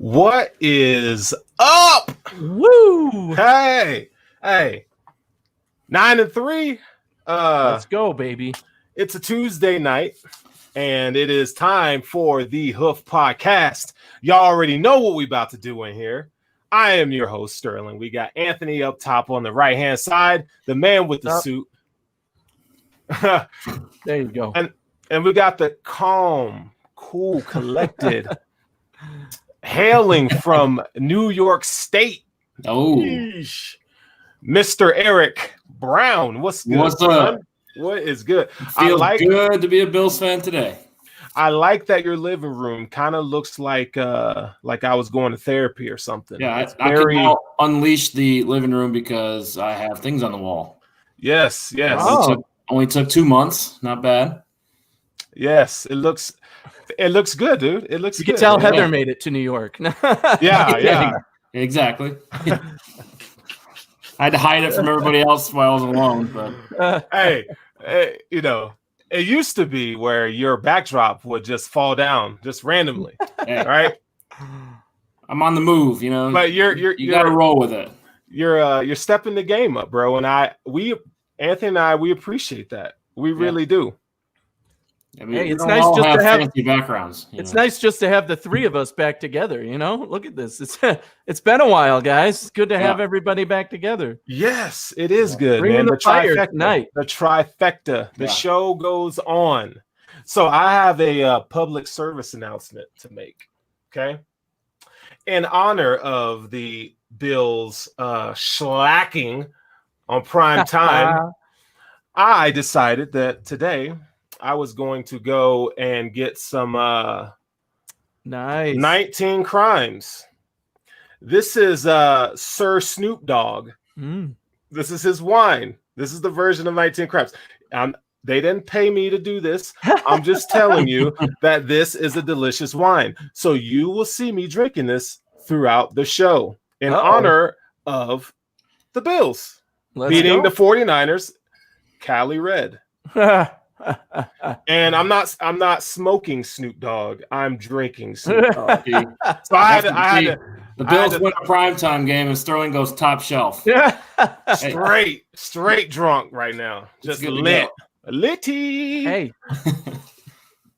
What is up? Woo! Hey, 9-3. Let's go, baby. It's a Tuesday night, and it is time for the Hoof podcast. Y'all already know what we about to do in here. I am your host, Sterling. We got Anthony up top on the right-hand side, the man with the suit. There you go. And we got the calm, cool, collected, hailing from New York State. Oh, Yeesh. Mr. Eric Brown. What's good? What's up? What is good? Feels good to be a Bills fan today. I like that your living room kind of looks like I was going to therapy or something. Yeah, I can now unleash the living room because I have things on the wall. Yes. Oh. Only took 2 months. Not bad. Yes, it looks good, dude. It looks You good. can tell Heather made it to New York. Yeah. Exactly. I had to hide it from everybody else while I was alone. But Hey, it used to be where your backdrop would just fall down just randomly, hey, right? I'm on the move, But you got to roll with it. You're stepping the game up, bro. And Anthony and I, we appreciate that. We really do. I mean, hey, it's nice just to have fancy backgrounds. It's nice just to have the three of us back together. Look at this. It's been a while, guys. It's good to have everybody back together. Yes, it is good, Bring man. the fire tonight. The trifecta. The show goes on. So I have a public service announcement to make. Okay, in honor of the Bills slacking on prime time, I decided that today I was going to go and get some nice 19 crimes. This is Sir Snoop Dogg. This is his wine. This is the version of 19 crimes. They didn't pay me to do this. I'm just telling you that this is a delicious wine. So you will see me drinking this throughout the show in honor of the Bills beating the 49ers, Cali Red. And I'm not smoking Snoop Dogg. I'm drinking Snoop Dogg. So I had to. The Bills win a primetime game, and Sterling goes top shelf. Straight drunk right now. Just lit, litty. Hey,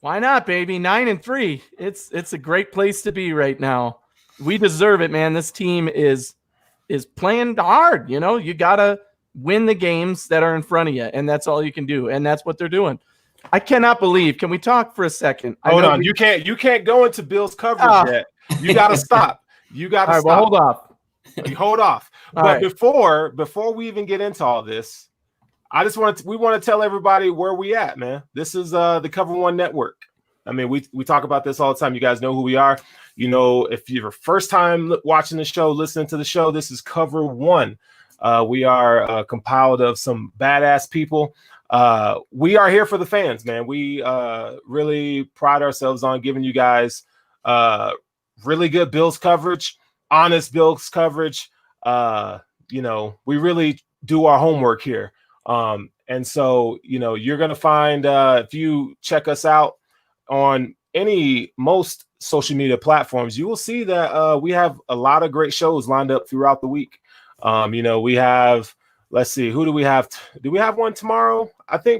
why not, baby? 9-3. It's a great place to be right now. We deserve it, man. This team is playing hard. You gotta win the games that are in front of you, and that's all you can do, and that's what they're doing. I cannot believe. Can we talk for a second? Hold on. You can't go into Bill's coverage yet. You gotta stop. You gotta stop. Well, hold off. Hold off. All but right. before we even get into all this, we want to tell everybody where we at, man. This is the Cover One Network. I mean, we talk about this all the time. You guys know who we are. If you're first time watching the show, listening to the show, this is Cover One. We are compiled of some badass people. We are here for the fans, man. We really pride ourselves on giving you guys really good Bills coverage, honest Bills coverage. We really do our homework here. And so, you're going to find if you check us out on most social media platforms, you will see that we have a lot of great shows lined up throughout the week. We have, let's see, who do we have? Do we have one tomorrow?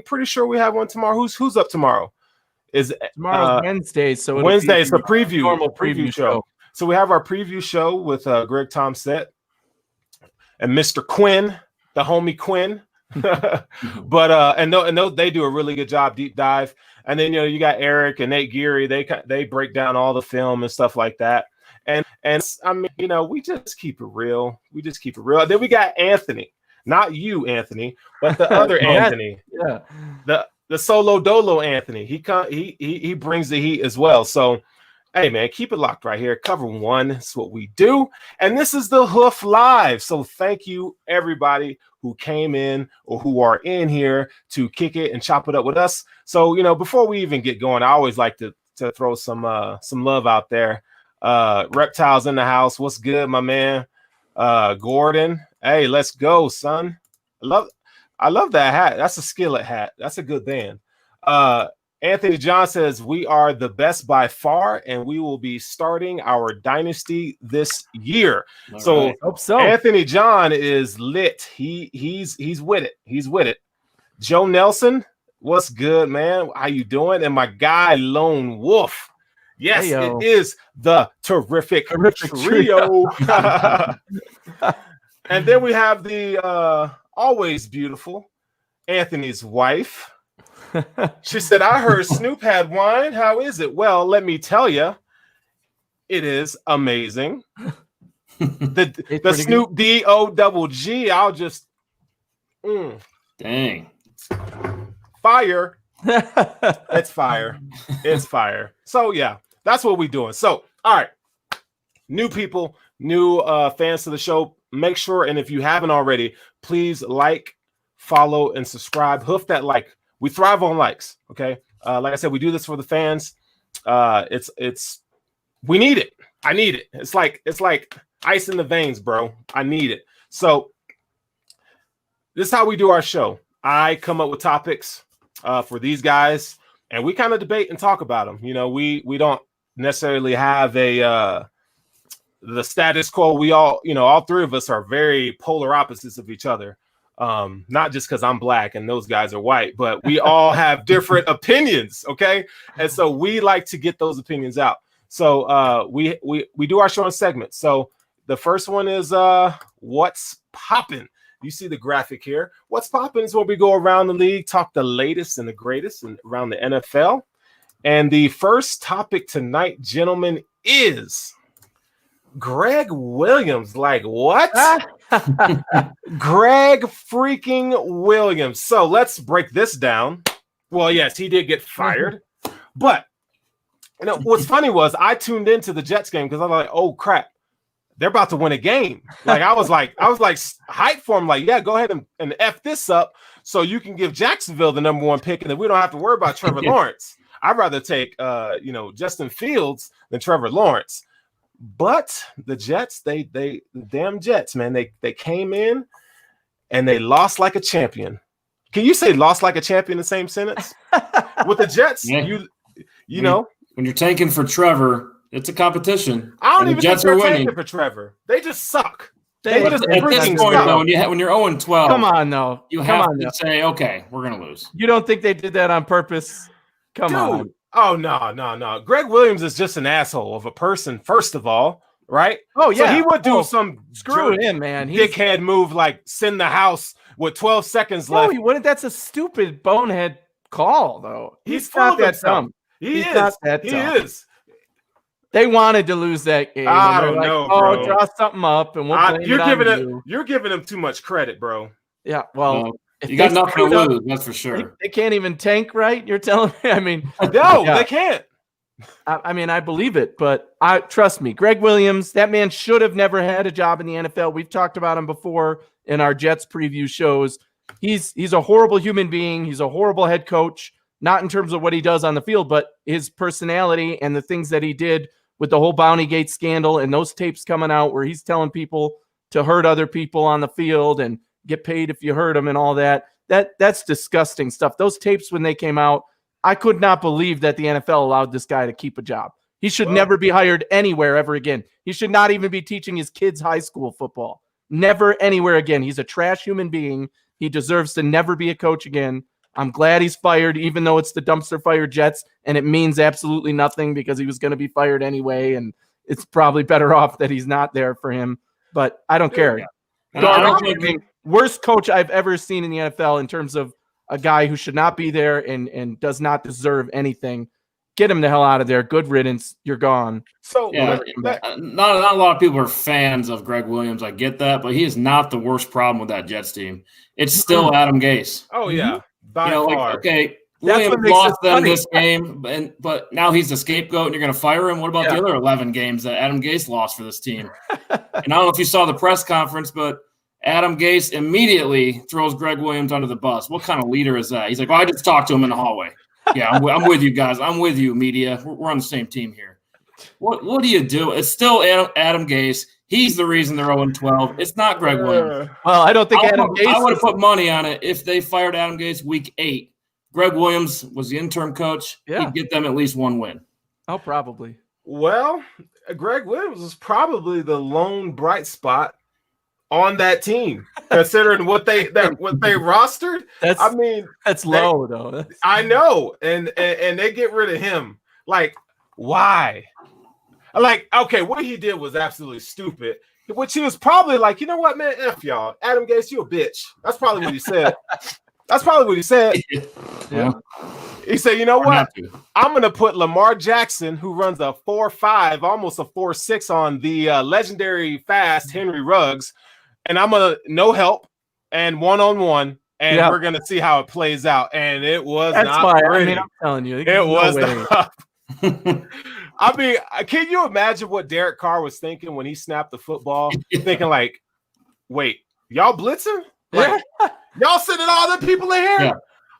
Pretty sure we have one tomorrow. Who's up tomorrow? Tomorrow's Wednesday, so Wednesday is a preview, normal preview show. So we have our preview show with Greg Tomset and Mr. Quinn, the homie Quinn. But they do a really good job, deep dive. And then you got Eric and Nate Geary. They break down all the film and stuff like that. And I mean, we just keep it real. Then we got Anthony, not you, Anthony, but the other Anthony. Yeah. The solo dolo Anthony. He brings the heat as well. So, hey man, keep it locked right here. Cover One. It's what we do. And this is the Hoof Live. So thank you everybody who came in or who are in here to kick it and chop it up with us. So, before we even get going, I always like to throw some love out there. Reptiles in the house. What's good, my man? Gordon. Hey, let's go, son. I love that hat. That's a Skillet hat. That's a good band. Anthony John says, we are the best by far, and we will be starting our dynasty this year. All So, right. Hope so. Anthony John is lit. He's with it. He's with it. Joe Nelson, what's good, man? How you doing? And my guy, Lone Wolf. Yes, Hey-yo. it is the terrific trio. And then we have the always beautiful Anthony's wife. She said, I heard Snoop had wine. How is it? Well, let me tell you, it is amazing. The Snoop D-O-double-G, I'll just Dang. fire. It's fire. It's fire. So yeah, that's what we're doing. So, all right. New people, new fans to the show. Make sure, and if you haven't already, please like, follow, and subscribe. Hoof that like. We thrive on likes. Okay. Like I said, we do this for the fans. We need it. I need it. It's like ice in the veins, bro. I need it. So this is how we do our show. I come up with topics for these guys, and we kind of debate and talk about them. You know, we don't necessarily have the status quo. We all, all three of us are very polar opposites of each other. Not just because I'm black and those guys are white, but we all have different opinions. Okay. And so we like to get those opinions out. So we do our show in segments. So the first one is what's poppin'. You see the graphic here. What's poppin' is where we go around the league, talk the latest and the greatest and around the NFL. And the first topic tonight, gentlemen, is Greg Williams. Like what? Greg freaking Williams. So let's break this down. Well, yes, he did get fired, but what's funny was I tuned into the Jets game because I was like, oh crap, they're about to win a game. Like I was like hyped for him. Like, yeah, go ahead and F this up so you can give Jacksonville the number one pick and then we don't have to worry about Trevor Lawrence. I'd rather take Justin Fields than Trevor Lawrence. But the Jets, the damn Jets, man, they came in and they lost like a champion. Can you say lost like a champion in the same sentence? With the Jets, Yeah. you know. When you're tanking for Trevor, it's a competition. I don't even think Jets they're are winning. tanking for Trevor. They just suck. They They just just At this freaking point, suck. though, when you're 0-12, Come on, though. you Come have on, to though. say, okay, we're going to lose. You don't think they did that on purpose? Come on. Dude. Oh, no. Greg Williams is just an asshole of a person, first of all, right? Oh, yeah. So he would do some Screw him, man. He's, dickhead move like send the house with 12 seconds no, left. he wouldn't. That's a stupid bonehead call, though. He's not full of that himself. dumb. He He's is. not that He dumb. is. They wanted to lose that game. I and they're don't like, know, oh, bro. draw something up, and we'll blame You're it on giving you. you're giving him too much credit, bro. Yeah, well, No, if you got they nothing screwed to up, lose, that's for sure. they can't even tank, right? You're telling me? I mean, No, Yeah. they can't. I believe it, but trust me, Greg Williams, that man should have never had a job in the NFL. We've talked about him before in our Jets preview shows. He's a horrible human being. He's a horrible head coach, not in terms of what he does on the field, but his personality and the things that he did with the whole Bountygate scandal and those tapes coming out where he's telling people to hurt other people on the field and get paid if you hurt them and all that. That's disgusting stuff. Those tapes, when they came out, I could not believe that the NFL allowed this guy to keep a job. He should never be hired anywhere ever again. He should not even be teaching his kids high school football. Never anywhere again. He's a trash human being. He deserves to never be a coach again. I'm glad he's fired, even though it's the dumpster fire Jets, and it means absolutely nothing because he was going to be fired anyway, and it's probably better off that he's not there for him. But I don't care. And I don't Garbage, think worst coach I've ever seen in the NFL in terms of a guy who should not be there and does not deserve anything. Get him the hell out of there. Good riddance. You're gone. So Yeah, not a lot of people are fans of Greg Williams. I get that, but he is not the worst problem with that Jets team. It's still Adam Gase. oh yeah, by You know, far. like, okay, That's Williams what makes lost it them funny. this game, but now he's the scapegoat and you're going to fire him? What about the other 11 games that Adam Gase lost for this team? And I don't know if you saw the press conference, but Adam Gase immediately throws Greg Williams under the bus. What kind of leader is that? He's like, well, I just talked to him in the hallway. Yeah, I'm with you guys. I'm with you, media. We're on the same team here. What do you do? It's still Adam Gase. He's the reason they're 0-12. It's not Greg Williams. Well, I don't think I Adam would Gase have put money on it if they fired Adam Gase week 8. Greg Williams was the interim coach, he'd get them at least one win. Oh, probably. Well, Greg Williams was probably the lone bright spot on that team, considering what they rostered. That's low though. I know, and they get rid of him. Like, why? Like, okay, what he did was absolutely stupid. Which he was probably like, you know what, man, F y'all. Adam Gase, you a bitch. That's probably what he said. Yeah. He said, you know what? I'm going to put Lamar Jackson, who runs a 4.5, almost a 4.6 on the legendary fast Henry Ruggs, and I'm going to no help and one-on-one, and we're going to see how it plays out. And it was not pretty. I'm telling you. It was not. I mean, can you imagine what Derek Carr was thinking when he snapped the football? Thinking like, wait, y'all blitzing? Like, y'all sending all the people in here? Yeah.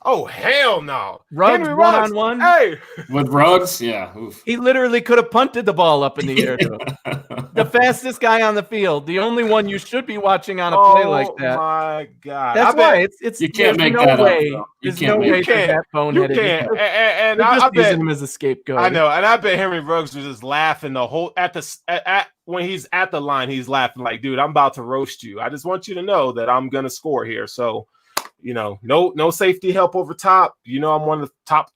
Oh, hell no. Ruggs one-on-one? Hey. With Ruggs? Yeah. Oof. He literally could have punted the ball up in the air. The fastest guy on the field. The only one you should be watching on a play like that. Oh, my God. That's why it's you can't make that way. Up. There's no way that boneheaded. You can't. And I bet using him as a scapegoat. I know. And I bet Henry Ruggs was just laughing the whole when he's at the line, he's laughing like, dude, I'm about to roast you. I just want you to know that I'm going to score here. So, you know, no safety help over top. You know, I'm one of the top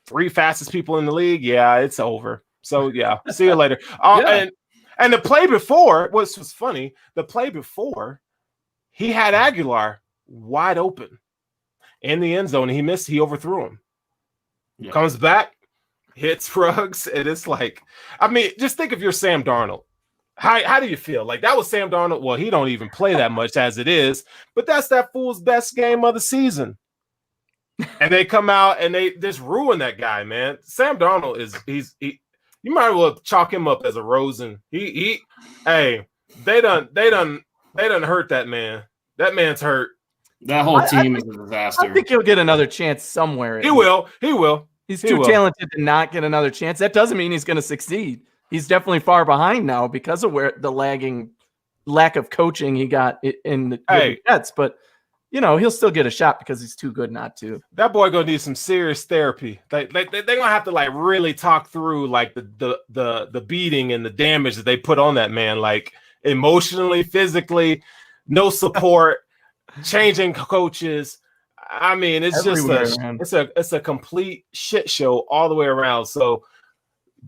3 fastest people in the league. Yeah, it's over. So, yeah, see you later. And the play before, which was funny, the play before, he had Aguilar wide open in the end zone. He missed. He overthrew him. Yeah. Comes back, hits Ruggs, and it's like, I mean, just think if you're Sam Darnold. How do you feel? Like, that was Sam Darnold. Well, he don't even play that much as it is, but that's that fool's best game of the season. And they come out and they just ruin that guy, man. Sam Darnold you might as well chalk him up as a Rosen. They done hurt that man. That man's hurt. That whole team is a disaster. I think he'll get another chance somewhere. He will. He's too talented to not get another chance. That doesn't mean he's going to succeed. He's definitely far behind now because of where the lack of coaching he got in the Jets. But, you know, he'll still get a shot because he's too good not to. That boy going to need some serious therapy. They're going to have to, like, really talk through, like, the beating and the damage that they put on that man, like, emotionally, physically, no support, changing coaches. I mean, it's just a complete shit show all the way around. So,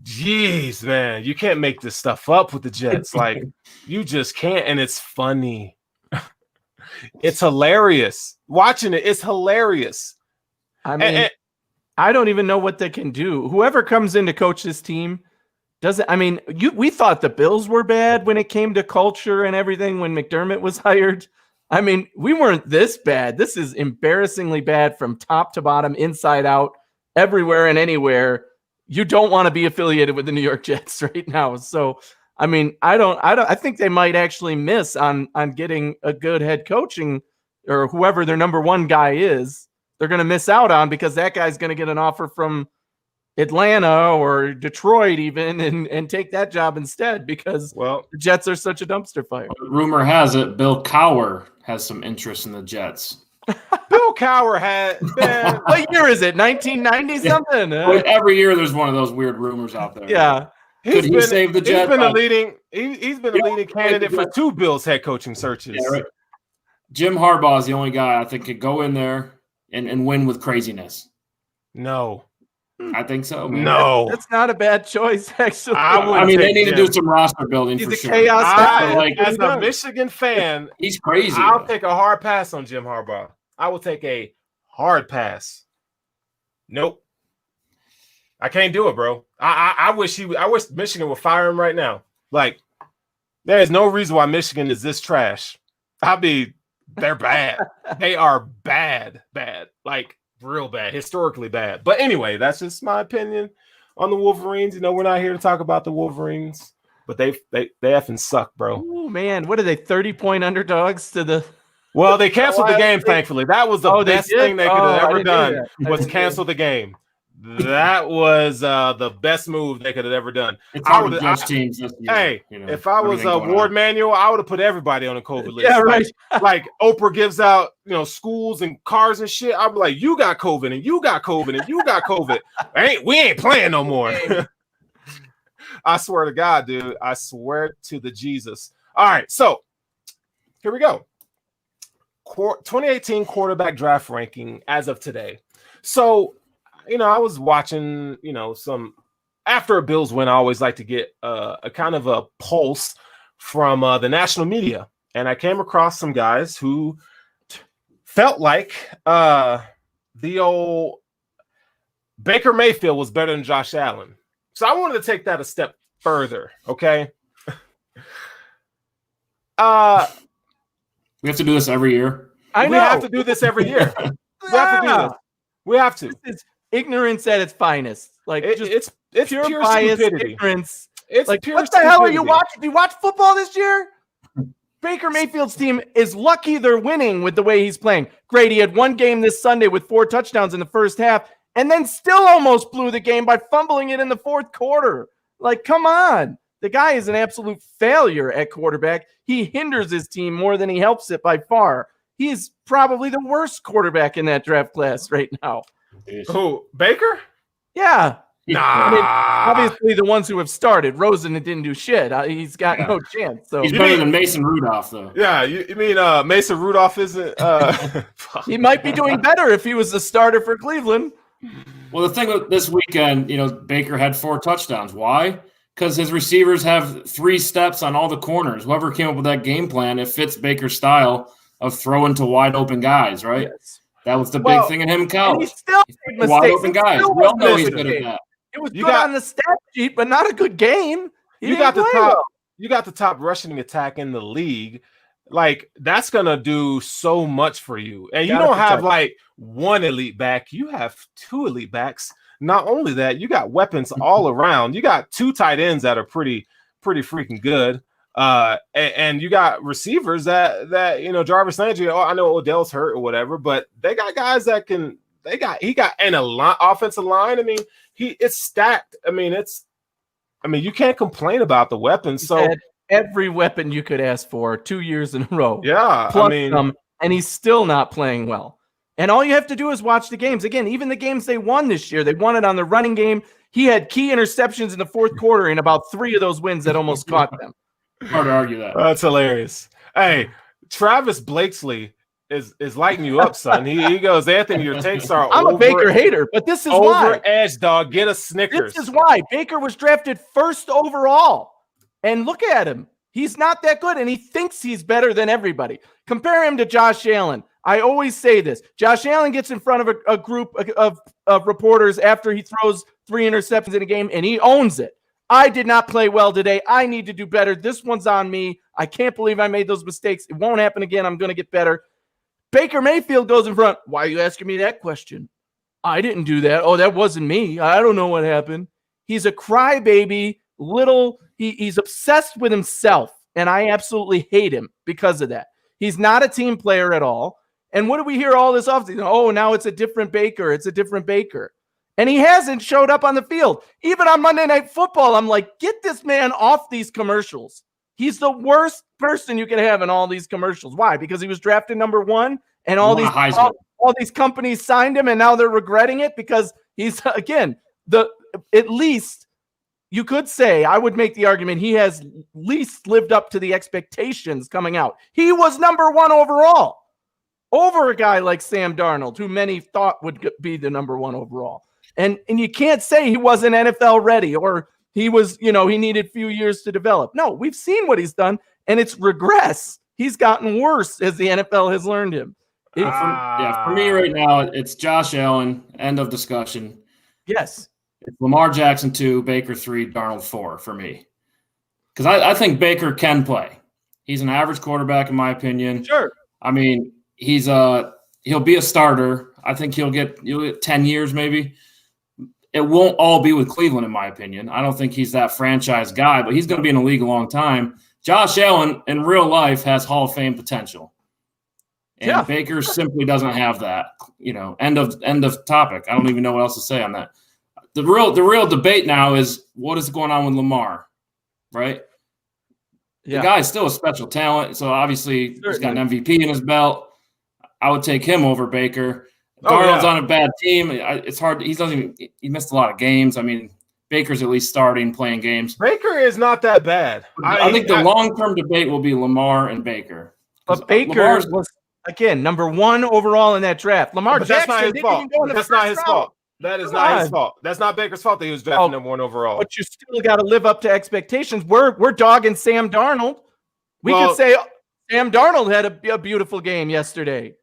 jeez, man, you can't make this stuff up with the Jets. Like, you just can't, and it's funny. It's hilarious. Watching it's hilarious. I mean, I don't even know what they can do. Whoever comes in to coach this team we thought the Bills were bad when it came to culture and everything when McDermott was hired. I mean, we weren't this bad. This is embarrassingly bad from top to bottom, inside out, everywhere and anywhere. You don't want to be affiliated with the New York Jets right now. So, I mean, I think they might actually miss on getting a good head coaching or whoever their number one guy is. They're going to miss out on because that guy's going to get an offer from Atlanta or Detroit even and take that job instead because the Jets are such a dumpster fire. Rumor has it Bill Cowher has some interest in the Jets. Bill Cowher had been. What year is it? 1990 something? Every year there's one of those weird rumors out there. Yeah. He's been a leading candidate for 2 Bills head coaching searches. Yeah, right. Jim Harbaugh is the only guy I think could go in there and win with craziness. No. I think so. Man. No. That's not a bad choice, actually. They need to do some roster building for sure. Chaos guy. As a Michigan fan, he's crazy. I'll take a hard pass on Jim Harbaugh. I will take a hard pass. Nope. I can't do it, bro. I wish Michigan would fire him right now. Like, there is no reason why Michigan is this trash. They're bad. They are bad. Like, real bad, historically bad. But anyway, that's just my opinion on the Wolverines. You know, we're not here to talk about the Wolverines, but they effing suck, bro. Oh man, what are they? 30-point underdogs to the. Well, they canceled the game. Thankfully, that was the best thing they could have ever done was cancel the game. That was the best move they could have ever done. It's hard to judge teams this year, hey, if I was Ward Manuel, I would have put everybody on the COVID list. Yeah, right. Like Oprah gives out, schools and cars and shit. I'd be like, you got COVID and you got COVID and you got COVID. We ain't playing no more. I swear to God, dude. I swear to the Jesus. All right, so here we go. 2018 quarterback draft ranking as of today. So, I was watching, some after a Bills win. I always like to get a kind of a pulse from the national media, and I came across some guys who felt like the old Baker Mayfield was better than Josh Allen. So I wanted to take that a step further. Okay. We have to do this every year. I know. We have to do this every year. We have to do this. We have to. It's ignorance at its finest. Like it's pure bias, stupidity. Ignorance. It's like, pure what the hell are you stupidity. watching? Do you watch football this year? Baker Mayfield's team is lucky they're winning with the way he's playing. Great. He had one game this Sunday with 4 touchdowns in the first half, and then still almost blew the game by fumbling it in the fourth quarter. Like, come on. The guy is an absolute failure at quarterback. He hinders his team more than he helps it by far. He's probably the worst quarterback in that draft class right now. Who? Baker? Yeah. Nah. I mean, obviously the ones who have started. Rosen didn't do shit. He's got no chance. So he's better than Mason Rudolph, though. Yeah, you mean Mason Rudolph isn't? He might be doing better if he was the starter for Cleveland. Well, the thing with this weekend, Baker had 4 touchdowns. Why? Because his receivers have 3 steps on all the corners. Whoever came up with that game plan, it fits Baker's style of throwing to wide open guys, right? Yes. That was the big thing in him in college. He still made mistakes. Wide open guys. We all know he's good at that. It was good on the stat sheet, but not a good game. You got the top rushing attack in the league. Like, that's gonna do so much for you. And you don't have like one elite back, you have 2 elite backs. Not only that, you got weapons all around. You got 2 tight ends that are pretty freaking good. And you got receivers that Jarvis Landry. I know Odell's hurt or whatever, but they got guys that can. He got an offensive line. I mean, it's stacked. I mean, you can't complain about the weapons. So every weapon you could ask for 2 years in a row. Yeah, plus and he's still not playing well. And all you have to do is watch the games. Again, even the games they won this year, they won it on the running game. He had key interceptions in the fourth quarter in about 3 of those wins that almost caught them. Hard to argue that. That's hilarious. Hey, Travis Blakesley is lighting you up, son. He goes, Anthony, your takes are I'm a Baker hater, but this is why. Over edge, dog. Get a Snickers. This is why. Baker was drafted 1st overall. And look at him. He's not that good, and he thinks he's better than everybody. Compare him to Josh Allen. I always say this. Josh Allen gets in front of a group of reporters after he throws 3 interceptions in a game, and he owns it. I did not play well today. I need to do better. This one's on me. I can't believe I made those mistakes. It won't happen again. I'm going to get better. Baker Mayfield goes in front. Why are you asking me that question? I didn't do that. Oh, that wasn't me. I don't know what happened. He's a crybaby, he's obsessed with himself, and I absolutely hate him because of that. He's not a team player at all. And what do we hear all this offseason? Oh, now it's a different Baker. It's a different Baker. And he hasn't showed up on the field. Even on Monday Night Football, I'm like, get this man off these commercials. He's the worst person you can have in all these commercials. Why? Because he was drafted number 1, and all these companies signed him, and now they're regretting it because he's, again, at least you could say, I would make the argument he has least lived up to the expectations coming out. He was number 1 overall over a guy like Sam Darnold, who many thought would be the number 1 overall. And you can't say he wasn't NFL ready or he was, he needed a few years to develop. No, we've seen what he's done, and it's regress. He's gotten worse as the NFL has learned him. For me right now, it's Josh Allen, end of discussion. Yes. It's Lamar Jackson 2, Baker 3, Darnold 4 for me. Because I think Baker can play. He's an average quarterback, in my opinion. Sure. I mean, he'll be a starter. I think he'll get 10 years maybe. It won't all be with Cleveland, in my opinion. I don't think he's that franchise guy, but he's going to be in the league a long time. Josh Allen, in real life, has Hall of Fame potential. And Baker simply doesn't have that. End of topic. I don't even know what else to say on that. the real debate now is what is going on with Lamar, right? Yeah. The guy is still a special talent, so obviously he's got an MVP in his belt. I would take him over Baker. Darnold's on a bad team. It's hard. He missed a lot of games. I mean, Baker's at least starting, playing games. Baker is not that bad. I think the long-term debate will be Lamar and Baker. But Baker was, again, number 1 overall in that draft. Lamar Jackson that's not his fault. That's not his fault. That is not his fault. That's not Baker's fault that he was drafted number 1 overall. But you still got to live up to expectations. We're dogging Sam Darnold. We could say Sam Darnold had a beautiful game yesterday.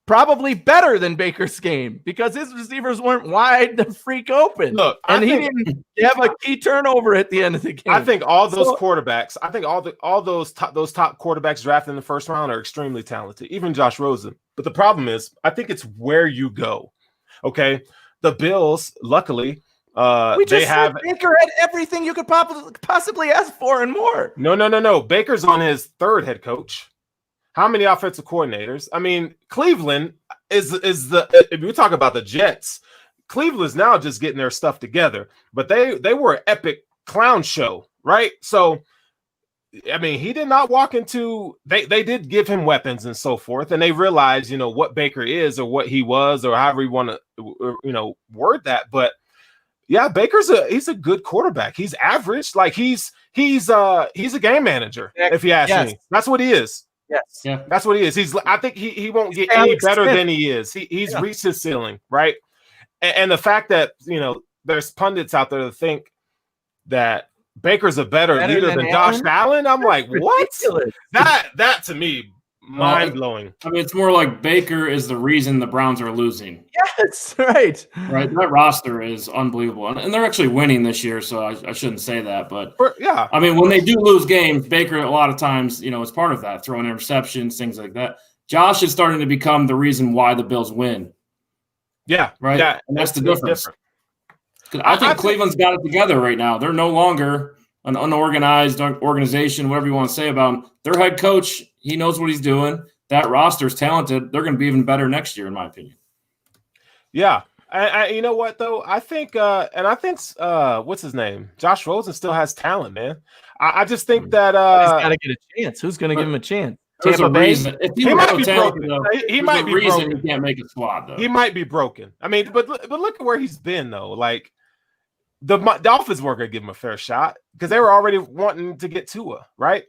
Probably better than Baker's game because his receivers weren't wide the freak open. Look, and he didn't have a key turnover at the end of the game. I think all those quarterbacks, all those top quarterbacks drafted in the first round are extremely talented, even Josh Rosen. But the problem is, I think it's where you go. Okay, the Bills, luckily, they have Baker had everything you could possibly ask for and more. No. Baker's on his 3rd head coach. How many offensive coordinators? I mean, Cleveland is if you talk about the Jets, Cleveland's now just getting their stuff together. But they were an epic clown show, right? So, I mean, he did not walk into they did give him weapons and so forth, and they realized, what Baker is or what he was or however you want to word that. But yeah, Baker's he's a good quarterback. He's average, like he's a game manager, if you ask me. That's what he is. Yes. Yeah. That's what he is. I think he won't get any better than he is. He's reached his ceiling, right? And the fact that, there's pundits out there that think that Baker's a better leader than Josh Allen. I'm like, what? That to me, mind blowing. I mean, it's more like Baker is the reason the Browns are losing. Yes, right. Right. That roster is unbelievable. And they're actually winning this year, so I shouldn't say that. But yeah. I mean, when they do lose games, Baker a lot of times, is part of that, throwing interceptions, things like that. Josh is starting to become the reason why the Bills win. Yeah. Right. Yeah. And that's the difference. I think Cleveland's got it together right now. They're no longer an unorganized organization, whatever you want to say about them. Their head coach, he knows what he's doing. That roster's talented. They're going to be even better next year, in my opinion. Yeah. You know what, though? I think what's his name? Josh Rosen still has talent, man. I just think that he's got to get a chance. Who's going to give him a chance? Tampa Bay. He might be broken. He might be broken. He can't make a squad, though. He might be broken. I mean, but look at where he's been, though. Like, the Dolphins weren't going to give him a fair shot because they were already wanting to get Tua, right?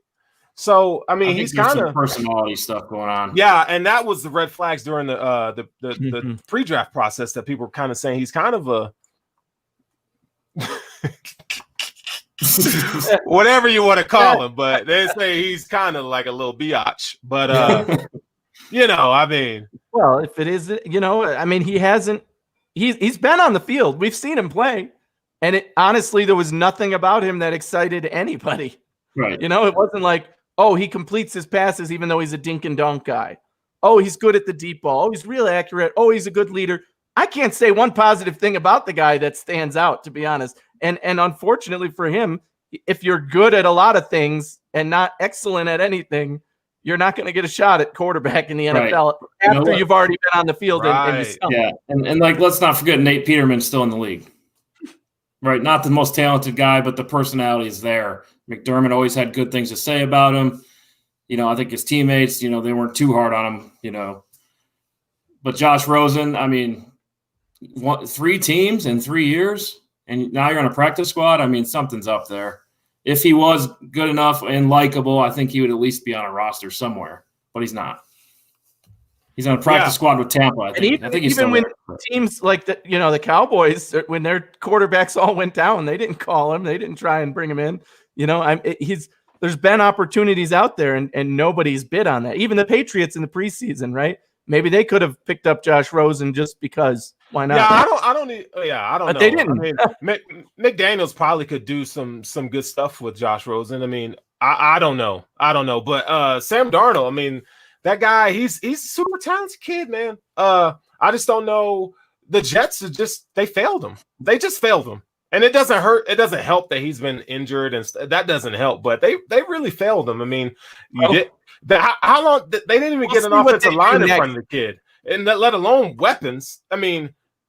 So, I mean, he's kind of personality stuff going on. Yeah, and that was the red flags during the pre-draft process that people were kind of saying he's kind of a whatever you want to call him, but they say he's kind of like a little biatch. But I mean, well, if it is, I mean, he's been on the field. We've seen him play. And honestly, there was nothing about him that excited anybody. Right. It wasn't like, oh, he completes his passes even though he's a dink and dunk guy. Oh, he's good at the deep ball. Oh, he's real accurate. Oh, he's a good leader. I can't say one positive thing about the guy that stands out, to be honest. And unfortunately for him, if you're good at a lot of things and not excellent at anything, you're not going to get a shot at quarterback in the NFL after you've already been on the field. Right. And let's not forget Nate Peterman's still in the league. Right, not the most talented guy, but the personality is there. McDermott always had good things to say about him. I think his teammates, they weren't too hard on him, But Josh Rosen, I mean, 3 teams in 3 years, and now you're on a practice squad. I mean, something's up there. If he was good enough and likable, I think he would at least be on a roster somewhere, but he's not. He's on a practice squad with Tampa. I think he's even when teams like the Cowboys, when their quarterbacks all went down, they didn't call him. They didn't try and bring him in. There's been opportunities out there, and nobody's bid on that. Even the Patriots in the preseason, right? Maybe they could have picked up Josh Rosen just because. Why not? Yeah, I don't know. But they didn't. I mean, McDaniels probably could do some good stuff with Josh Rosen. I mean, I don't know. But Sam Darnold, I mean. That guy, he's a super talented kid, man. I just don't know. The Jets they failed him. They just failed him. And it doesn't hurt. It doesn't help that he's been injured, and that doesn't help. But they really failed him. I mean, how long they didn't even get an offensive line in front of the kid, and let alone weapons. I mean,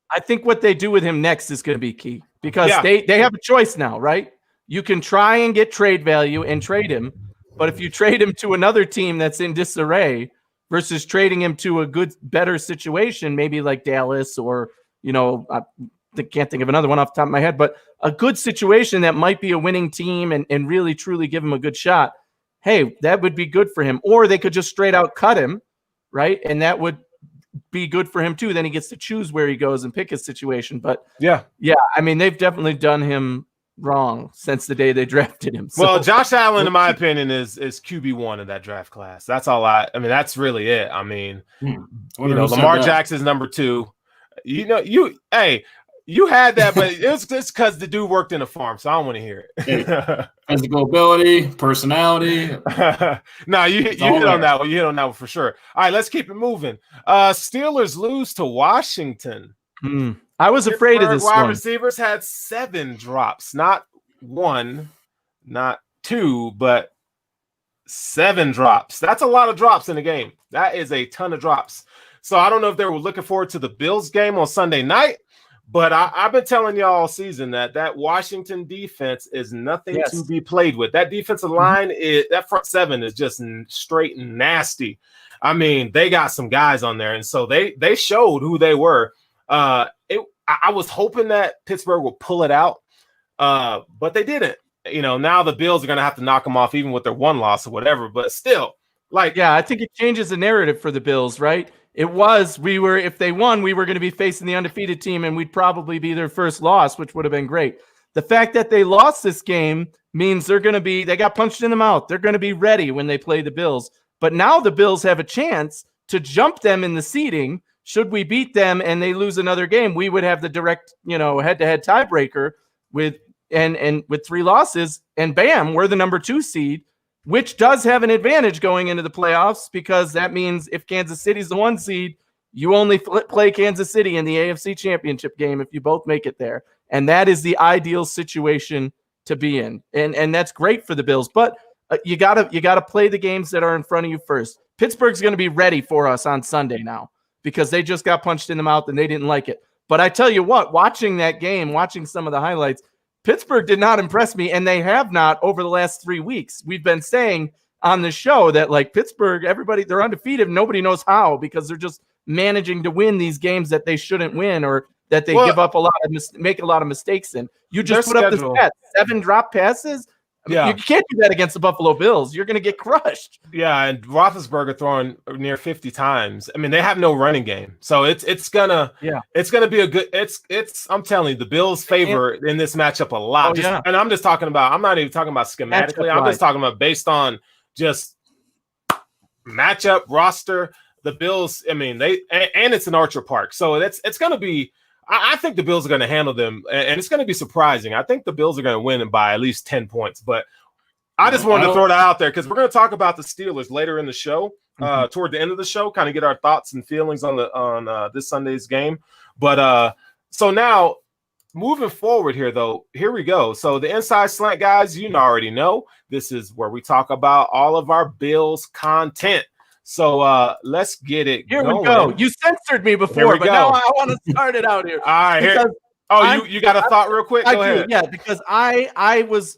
I think what they do with him next is going to be key. because they have a choice now, right? You can try and get trade value and trade him, but if you trade him to another team that's in disarray versus trading him to a better situation, maybe like Dallas or, I can't think of another one off the top of my head, but a good situation that might be a winning team and really truly give him a good shot. Hey, that would be good for him. Or they could just straight out cut him, right? And that would be good for him too. Then he gets to choose where he goes and pick his situation. But yeah, I mean, they've definitely done him wrong since the day they drafted him. So, well, Josh Allen, in my opinion, is QB1 in that draft class. That's all I mean, that's really it. I mean, Lamar Jackson's number 2. You had that, but it's just because the dude worked in a farm, so I don't want to hear it. Physical ability, personality. No, you hit on that one. You hit on that one for sure. All right, let's keep it moving. Steelers lose to Washington. I was afraid of this wide one. Receivers had 7 drops, not 1, not 2, but 7 drops. That's a lot of drops in a game. That is a ton of drops. So I don't know if they were looking forward to the Bills game on Sunday night, but I've been telling y'all all season that Washington defense is nothing to be played with. That defensive line, that front 7 is just straight and nasty. I mean, they got some guys on there, and so they showed who they were. I was hoping that Pittsburgh would pull it out, but they didn't. Now the Bills are going to have to knock them off even with their 1 loss or whatever, but still. I think it changes the narrative for the Bills, right? It was, if they won, we were going to be facing the undefeated team and we'd probably be their first loss, which would have been great. The fact that they lost this game means they got punched in the mouth. They're going to be ready when they play the Bills. But now the Bills have a chance to jump them in the seeding. Should we beat them and they lose another game, we would have the direct, head-to-head tiebreaker with 3 losses, and bam, we're the number 2 seed. Which does have an advantage going into the playoffs, because that means if Kansas City's the 1 seed, you only play Kansas City in the AFC Championship game if you both make it there. And that is the ideal situation to be in. And that's great for the Bills. But you gotta play the games that are in front of you first. Pittsburgh's going to be ready for us on Sunday now because they just got punched in the mouth and they didn't like it. But I tell you what, watching that game, watching some of the highlights, Pittsburgh did not impress me, and they have not over the last 3 weeks. We've been saying on the show that, Pittsburgh, they're undefeated. Nobody knows how, because they're just managing to win these games that they shouldn't win, or that they give up make a lot of mistakes in. You just put up the stats, 7 drop passes. You can't do that against the Buffalo Bills. You're going to get crushed. Yeah, and Roethlisberger throwing near 50 times. I mean, they have no running game, so it's gonna be a good. I'm telling you, the Bills favor in this matchup a lot. And I'm just talking about. I'm not even talking about schematically. I'm just talking about based on just matchup roster. The Bills. I mean, and it's an Archer Park, so it's gonna be. I think the Bills are going to handle them, and it's going to be surprising. I think the Bills are going to win by at least 10 points. But I just wanted to throw that out there because we're going to talk about the Steelers later in the show, toward the end of the show, kind of get our thoughts and feelings on this Sunday's game. But so now moving forward here, though, here we go. So the Inside Slant, guys, you already know this is where we talk about all of our Bills content. So let's get it here going. We go. You censored me before, but now I want to start it out here. All right, here. Oh, you got a thought real quick? Go ahead. Yeah, because I was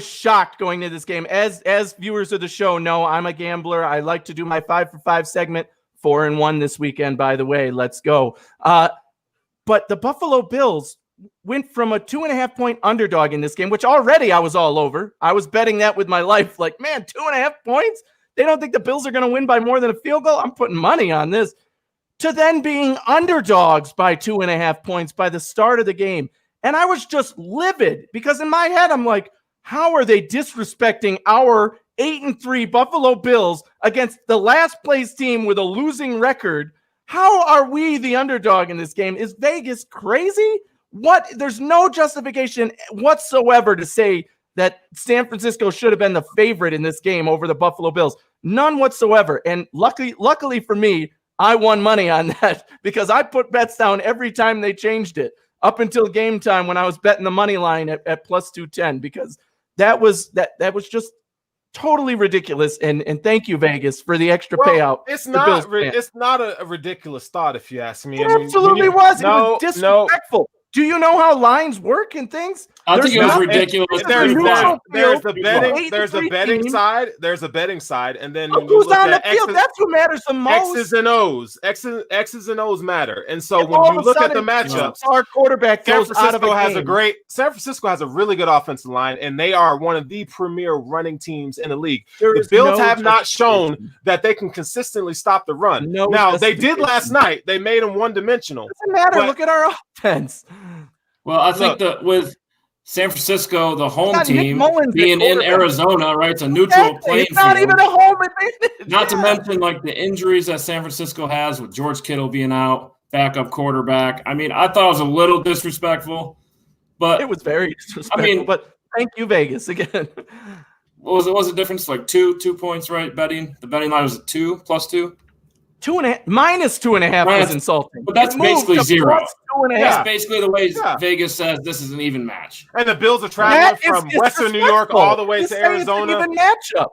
shocked going into this game. As viewers of the show know, I'm a gambler. I like to do my 5 for 5 segment. 4-1 this weekend, by the way. Let's go. But the Buffalo Bills went from a 2.5-point underdog in this game, which already I was all over. I was betting that with my life. Like, man, 2.5 points? They don't think the Bills are going to win by more than a field goal? I'm putting money on this. To then being underdogs by 2.5 points by the start of the game. And I was just livid because in my head, I'm like, how are they disrespecting our 8-3 Buffalo Bills against the last place team with a losing record? How are we the underdog in this game? Is Vegas crazy? What? There's no justification whatsoever to say that San Francisco should have been the favorite in this game over the Buffalo Bills. None whatsoever. And luckily for me, I won money on that because I put bets down every time they changed it up until game time when I was betting the money line at plus 210, because that was just totally ridiculous. And thank you, Vegas, for the extra payout. It's not a ridiculous thought, if you ask me. It absolutely was. It was disrespectful. Do you know how lines work and things? I think it was ridiculous. There's a betting side. There's a betting side, and then when who's on the field? That's what matters the most. X's and O's. X's and O's matter. And so when you look at the matchups, our quarterback goes out of a game. San Francisco has a really good offensive line, and they are one of the premier running teams in the league. The Bills have not shown that they can consistently stop the run. Now they did last night. They made them one-dimensional. Doesn't matter. Look at our offense. Well, I think that with San Francisco, the home team being in Arizona, right? It's a neutral playing field. Not even a home advantage. Not to mention like the injuries that San Francisco has with George Kittle being out, backup quarterback. I mean, I thought it was a little disrespectful, but it was very disrespectful. But thank you, Vegas, again. What was the difference? Like 2 points, right? Betting. The betting line was a 2 plus 2. 2.5 minus 2.5 is insulting. But that's basically 0. 2.5. That's basically the way Vegas says this is an even match. And the Bills are traveling from Western New York all the way to Arizona. It's an even matchup.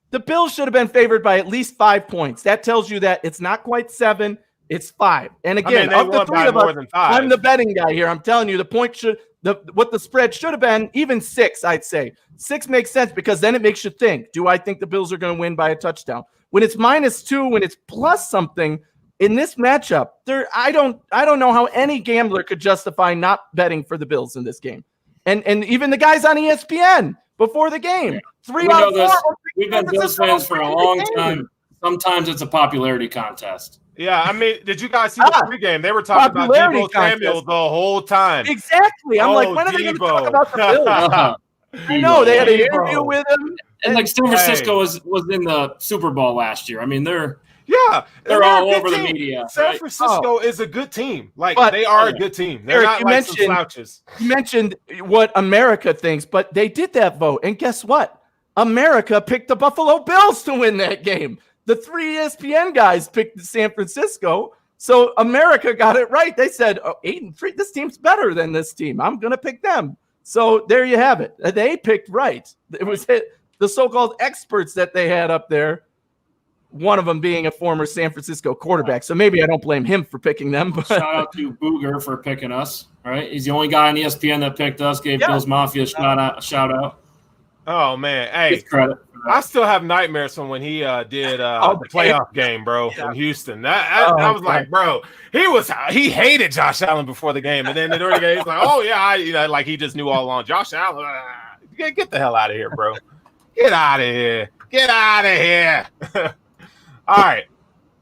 The Bills should have been favored by at least 5 points. That tells you that it's not quite 7, it's 5. And again, of the three of us, I'm the betting guy here. I'm telling you, what the spread should have been, even 6, I'd say. 6 makes sense because then it makes you think, do I think the Bills are going to win by a touchdown? When it's -2, when it's plus something in this matchup, I don't know how any gambler could justify not betting for the Bills in this game. And even the guys on ESPN before the game, 3 out of 4. We've been Bills fans for a long time. Sometimes it's a popularity contest. Yeah, I mean, did you guys see the pregame? They were talking about Deebo Samuel the whole time. Exactly. I'm like, when are they going to talk about the Bills? I know they had an interview with him. And like San Francisco was in the Super Bowl last year. I mean, they're all over the media. San Francisco is a good team. They are a good team. They're not like some slouches. You mentioned what America thinks, but they did that vote. And guess what? America picked the Buffalo Bills to win that game. The 3 ESPN guys picked San Francisco. So America got it right. They said, 8-3, this team's better than this team. I'm going to pick them. So there you have it. They picked right. It was the so-called experts that they had up there, one of them being a former San Francisco quarterback. So maybe I don't blame him for picking them. But shout out to Booger for picking us, right? He's the only guy on ESPN that picked us, gave Bills Mafia a shout out. Oh, man. Hey, credit. I still have nightmares from when he did the playoff game, bro, in Houston. I was like, bro, he hated Josh Allen before the game. And then during the game, he's like, oh, yeah, like he just knew all along. Josh Allen, get the hell out of here, bro. Get out of here. Get out of here. All right.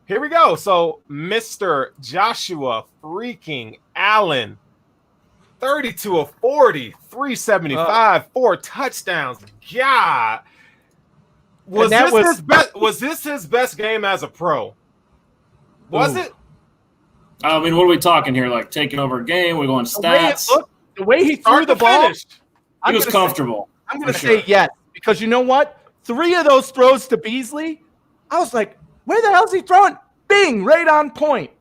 Here we go. So, Mr. Joshua freaking Allen, 32 of 40, 375, 4 touchdowns. God. Was this his best game as a pro? Was it? I mean, what are we talking here? Like taking over a game? We're going stats? The way he threw the ball, he was comfortable. I'm going to say yes. Because you know what? 3 of those throws to Beasley, I was like, where the hell is he throwing? Bing, right on point.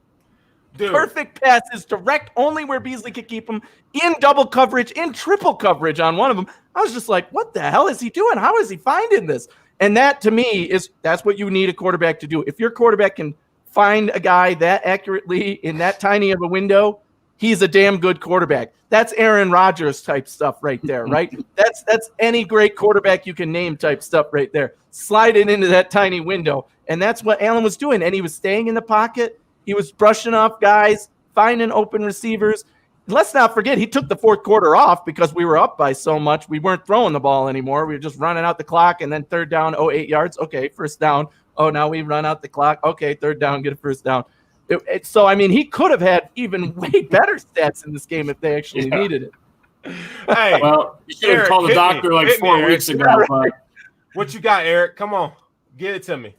Dude. Perfect passes, direct only where Beasley could keep him, in double coverage, in triple coverage on one of them. I was just like, what the hell is he doing? How is he finding this? And that, to me, that's what you need a quarterback to do. If your quarterback can find a guy that accurately in that tiny of a window, he's a damn good quarterback. That's Aaron Rodgers type stuff right there, right? That's any great quarterback you can name type stuff right there. Slide it into that tiny window. And that's what Allen was doing. And he was staying in the pocket. He was brushing off guys, finding open receivers. Let's not forget, he took the fourth quarter off because we were up by so much. We weren't throwing the ball anymore. We were just running out the clock, and then third down, 8 yards. Okay, first down. Oh, now we run out the clock. Okay, third down, get a first down. So, I mean, he could have had even way better stats in this game if they actually needed it. Hey, well, you should have called the doctor like 4 weeks ago. But what you got, Eric? Come on, get it to me.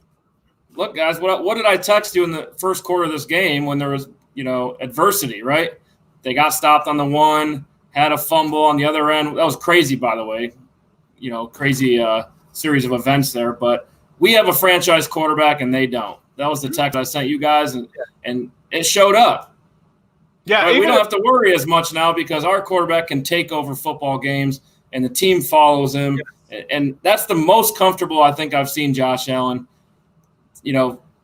Look, guys, what did I text you in the first quarter of this game when there was, adversity, right? They got stopped on the 1, had a fumble on the other end. That was crazy, by the way. Crazy series of events there. But we have a franchise quarterback, and they don't. That was the text I sent you guys, and it showed up. Yeah, right? We don't have to worry as much now because our quarterback can take over football games, and the team follows him. Yeah. And that's the most comfortable I think I've seen Josh Allen,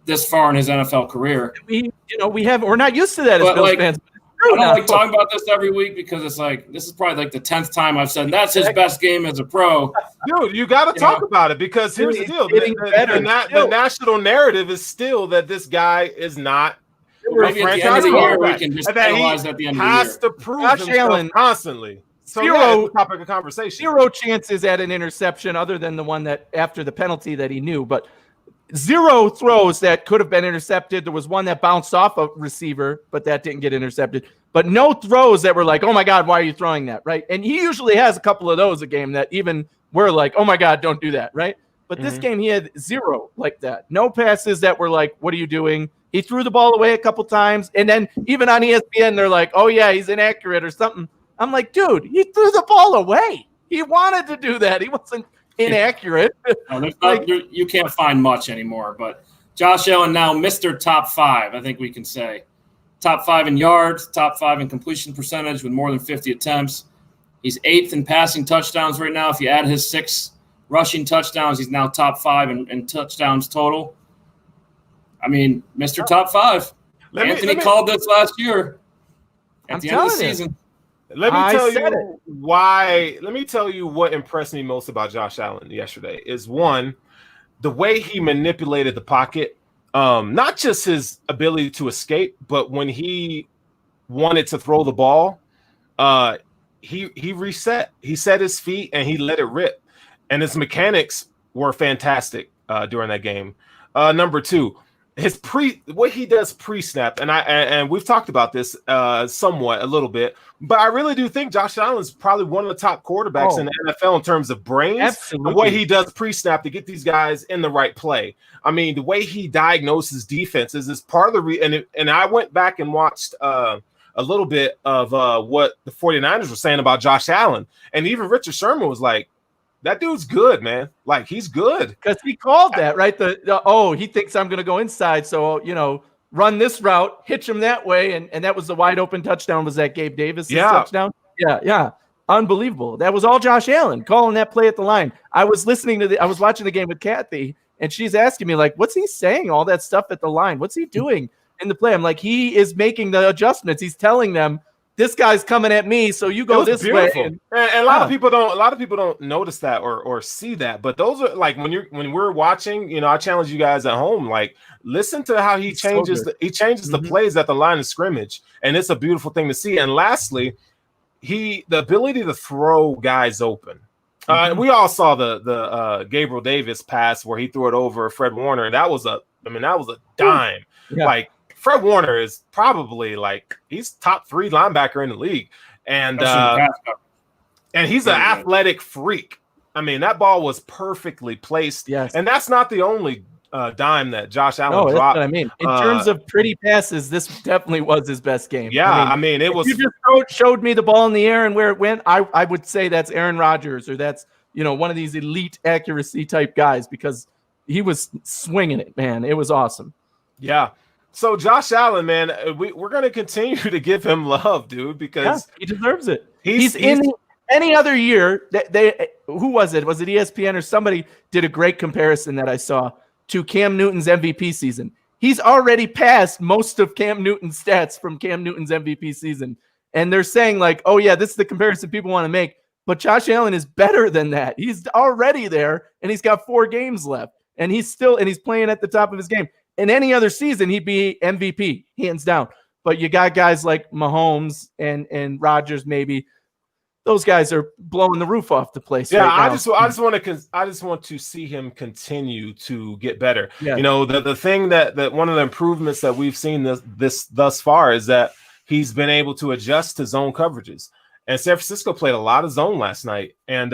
this far in his NFL career. We're not used to that as Bills fans. I don't like talking about this every week because it's like this is probably like the 10th time I've said that's his best game as a pro. Dude, you got to talk about it because here's the deal: the national narrative is still that this guy is not. Maybe at the end of the year, we can just analyze at the end of the year. Has to prove himself constantly. So topic of conversation. 0 chances at an interception, other than the one that after the penalty that he knew, but 0 throws that could have been intercepted. There was one that bounced off a receiver, but that didn't get intercepted. But no throws that were like, oh my God, why are you throwing that? Right. And he usually has a couple of those a game that even we're like, oh my God, don't do that. Right. But this game, he had 0 like that. No passes that were like, what are you doing? He threw the ball away a couple times. And then even on ESPN, they're like, oh yeah, he's inaccurate or something. I'm like, dude, he threw the ball away. He wanted to do that. He wasn't inaccurate. No, you can't find much anymore. But Josh Allen now Mr. Top 5, I think we can say. Top 5 in yards, top 5 in completion percentage with more than 50 attempts. He's 8th in passing touchdowns right now. If you add his 6 rushing touchdowns, he's now top 5 in touchdowns total. I mean, Mr. Top 5. Anthony called this last year at the end of the season. Let me tell you why. Let me tell you what impressed me most about Josh Allen yesterday is, one, the way he manipulated the pocket. Not just his ability to escape, but when he wanted to throw the ball, he reset. He set his feet and he let it rip. And his mechanics were fantastic during that game. Number 2, what he does pre-snap, and we've talked about this somewhat a little bit, but I really do think Josh Allen is probably one of the top quarterbacks in the NFL in terms of brains. Absolutely. The way he does pre-snap to get these guys in the right play. I mean, the way he diagnoses defenses is part of the and I went back and watched a little bit of what the 49ers were saying about Josh Allen, and even Richard Sherman was like, that dude's good, man. Like, he's good. Because he called that, right? He thinks I'm going to go inside. So, run this route, hitch him that way. And that was the wide open touchdown. Was that Gabe Davis' touchdown? Yeah. Unbelievable. That was all Josh Allen calling that play at the line. I was watching the game with Kathy, and she's asking me, like, what's he saying? All that stuff at the line. What's he doing in the play? I'm like, he is making the adjustments. He's telling them, this guy's coming at me, so you go this way. And a lot of people don't notice that or see that. But those are like when we're watching, I challenge you guys at home, like, listen to how he changes the plays at the line of scrimmage, and it's a beautiful thing to see. And lastly, the ability to throw guys open. We all saw the Gabriel Davis pass where he threw it over Fred Warner, and that was a dime. Yeah. Like, Fred Warner is probably he's top 3 linebacker in the league. And he's an athletic freak. I mean, that ball was perfectly placed. Yes. And that's not the only dime that Josh Allen dropped. That's what I mean. In terms of pretty passes, this definitely was his best game. Yeah, I mean it was. You just showed me the ball in the air and where it went. I would say that's Aaron Rodgers, or that's one of these elite accuracy type guys, because he was swinging it, man. It was awesome. Yeah. So Josh Allen, man, we're going to continue to give him love, dude, because he deserves it. He's in any other year. Who was it? Was it ESPN or somebody did a great comparison that I saw to Cam Newton's MVP season? He's already passed most of Cam Newton's stats from Cam Newton's MVP season. And they're saying like, oh yeah, this is the comparison people want to make. But Josh Allen is better than that. He's already there, and he's got 4 games left. And he's playing at the top of his game. In any other season, he'd be MVP, hands down. But you got guys like Mahomes and Rodgers, maybe. Those guys are blowing the roof off the place. Yeah, right now. I just want to see him continue to get better. Yeah. The thing that one of the improvements that we've seen this thus far is that he's been able to adjust to zone coverages. And San Francisco played a lot of zone last night. And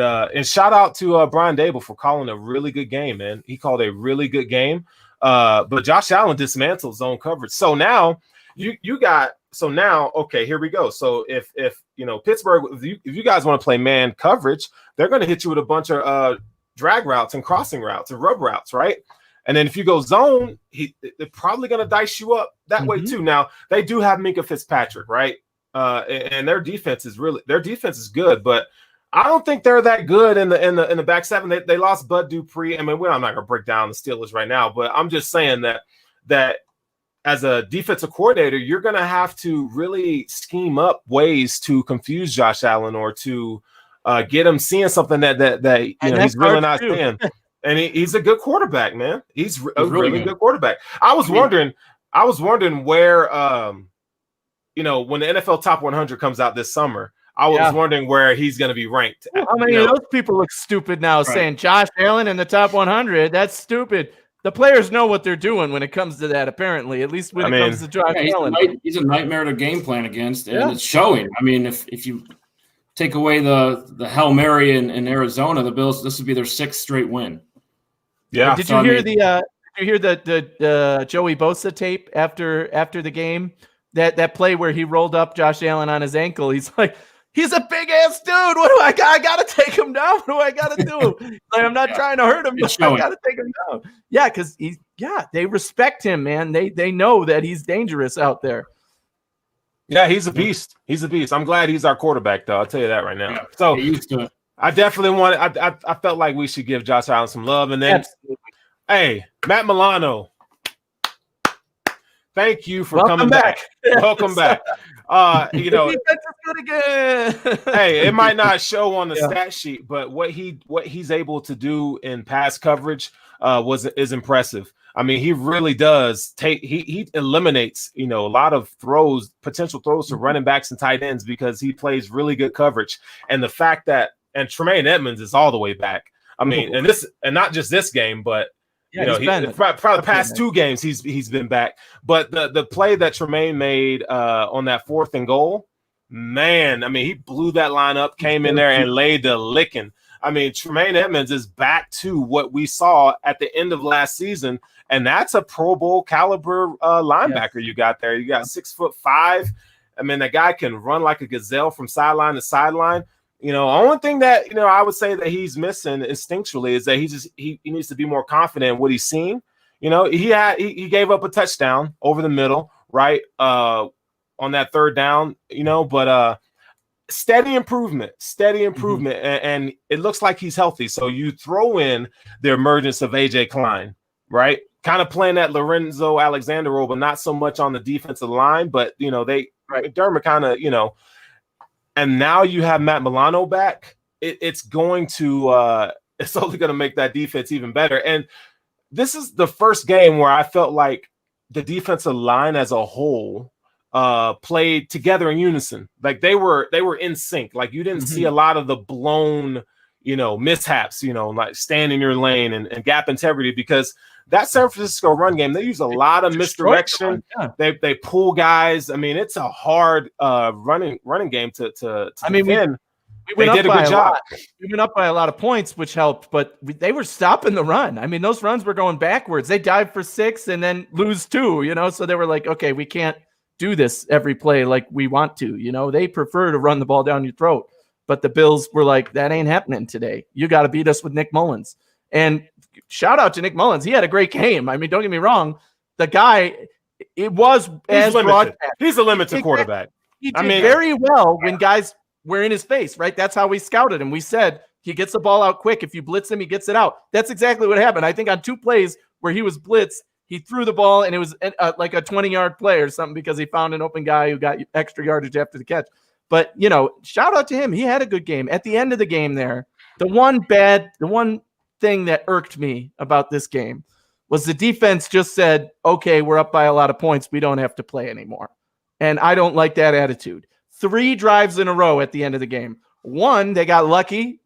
shout out to Brian Dable for calling a really good game, man. He called a really good game. But Josh Allen dismantled zone coverage. So now okay, here we go. So if Pittsburgh, if you guys want to play man coverage, they're going to hit you with a bunch of drag routes and crossing routes and rub routes, right? And then if you go zone, they're probably going to dice you up that way too. Now they do have Minkah Fitzpatrick, right? And their defense is good, but I don't think they're that good in the back seven. They lost Bud Dupree. I mean, I'm not going to break down the Steelers right now, but I'm just saying that as a defensive coordinator, you're going to have to really scheme up ways to confuse Josh Allen or to get him seeing something that he's really not seeing. And he's a good quarterback, man. He's a really good quarterback. I was wondering where, when the NFL Top 100 comes out this summer, I was wondering where he's going to be ranked. How many of those people look stupid now saying Josh Allen in the top 100? That's stupid. The players know what they're doing when it comes to that, apparently, at least when it comes to Josh Allen. He's a nightmare to game plan against, and it's showing. I mean, if you take away the Hail Mary in Arizona, the Bills, this would be their 6th straight win. Yeah. Did you hear the Joey Bosa tape after the game? That play where he rolled up Josh Allen on his ankle. He's like, he's a big ass dude. What do I got? I gotta take him down. What do I gotta do? Like, I'm not trying to hurt him, but I gotta take him down. Yeah, because they respect him, man. They know that he's dangerous out there. Yeah, he's a beast. He's a beast. I'm glad he's our quarterback, though. I'll tell you that right now. Yeah, so I definitely I felt like we should give Josh Allen some love. And then, hey, Matt Milano, thank you for coming back. Welcome back. Hey, it might not show on the stat sheet, but what he's able to do in pass coverage is impressive. I mean, he really does he eliminates, a lot of potential throws to running backs and tight ends because he plays really good coverage. And the fact that Tremaine Edmonds is all the way back. I mean, and not just this game, but probably the past 2 games he's been back. But the play that Tremaine made on that 4th and goal, man, I mean, he blew that line up, came in there and laid the licking. I mean, Tremaine Edmonds is back to what we saw at the end of last season, and that's a Pro Bowl caliber linebacker you got there. You got 6'5". I mean, that guy can run like a gazelle from sideline to sideline. Only thing that I would say that he's missing instinctually is that he needs to be more confident in what he's seeing. He gave up a touchdown over the middle, right? On that 3rd down, but steady improvement, and it looks like he's healthy. So you throw in the emergence of AJ Klein, right? Kind of playing that Lorenzo Alexander role, but not so much on the defensive line. But Dermot kind of and now you have Matt Milano back. It's going to it's only going to make that defense even better. And this is the first game where I felt like the defensive line as a whole played together in unison. Like they were in sync. Like you didn't see a lot of the blown, mishaps, like stand in your lane and gap integrity, because that San Francisco run game, they use a lot of misdirection. They pull guys. I mean, it's a hard running game to defend. We did a good job. We went up by a lot of points, which helped, but they were stopping the run. I mean, those runs were going backwards. They dive for 6 and then lose 2, so they were like, okay, we can't do this every play like we want to. They prefer to run the ball down your throat. But the Bills were like, that ain't happening today. You got to beat us with Nick Mullins. And shout out to Nick Mullins. He had a great game. I mean, don't get me wrong. The guy, it was as broadcast. He's a limited quarterback. He did very well when guys were in his face, right? That's how we scouted him. We said he gets the ball out quick. If you blitz him, he gets it out. That's exactly what happened. I think on 2 plays where he was blitzed, he threw the ball and it was like a 20-yard play or something because he found an open guy who got extra yardage after the catch. But, shout out to him. He had a good game. At the end of the game there, the one thing that irked me about this game was the defense just said, okay, we're up by a lot of points. We don't have to play anymore. And I don't like that attitude. 3 drives in a row at the end of the game. 1, they got lucky.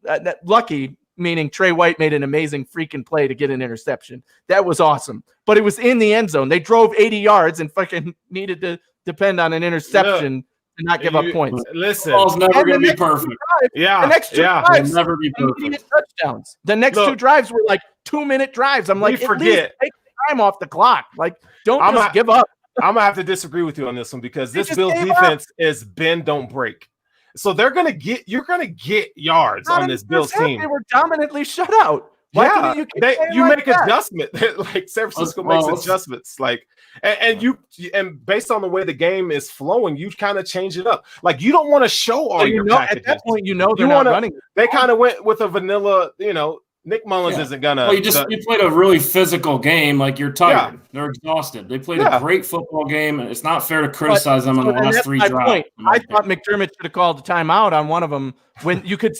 Lucky meaning Trey White made an amazing freaking play to get an interception. That was awesome. But it was in the end zone. They drove 80 yards and fucking needed to depend on an interception to not give up points. Listen, ball's never going to be perfect. The next 2 drives will never be perfect. Touchdowns. The next 2 drives were like 2-minute drives. I'm like, at least take time off the clock. Like, don't just give up. I'm gonna have to disagree with you on this one because this Bills defense is bend don't break. So you're gonna get yards on this Bills team. They were dominantly shut out. You make adjustments. Like San Francisco makes adjustments. Like and based on the way the game is flowing, you kind of change it up. Like you don't want to show all your packages. At that point, they're not running. They kind of went with a vanilla, Nick Mullins isn't gonna. Well, you played a really physical game. Like, you're tired. Yeah. They're exhausted. They played a great football game, and it's not fair to criticize them on the last 3 drives. I thought McDermott should have called a timeout on one of them when you could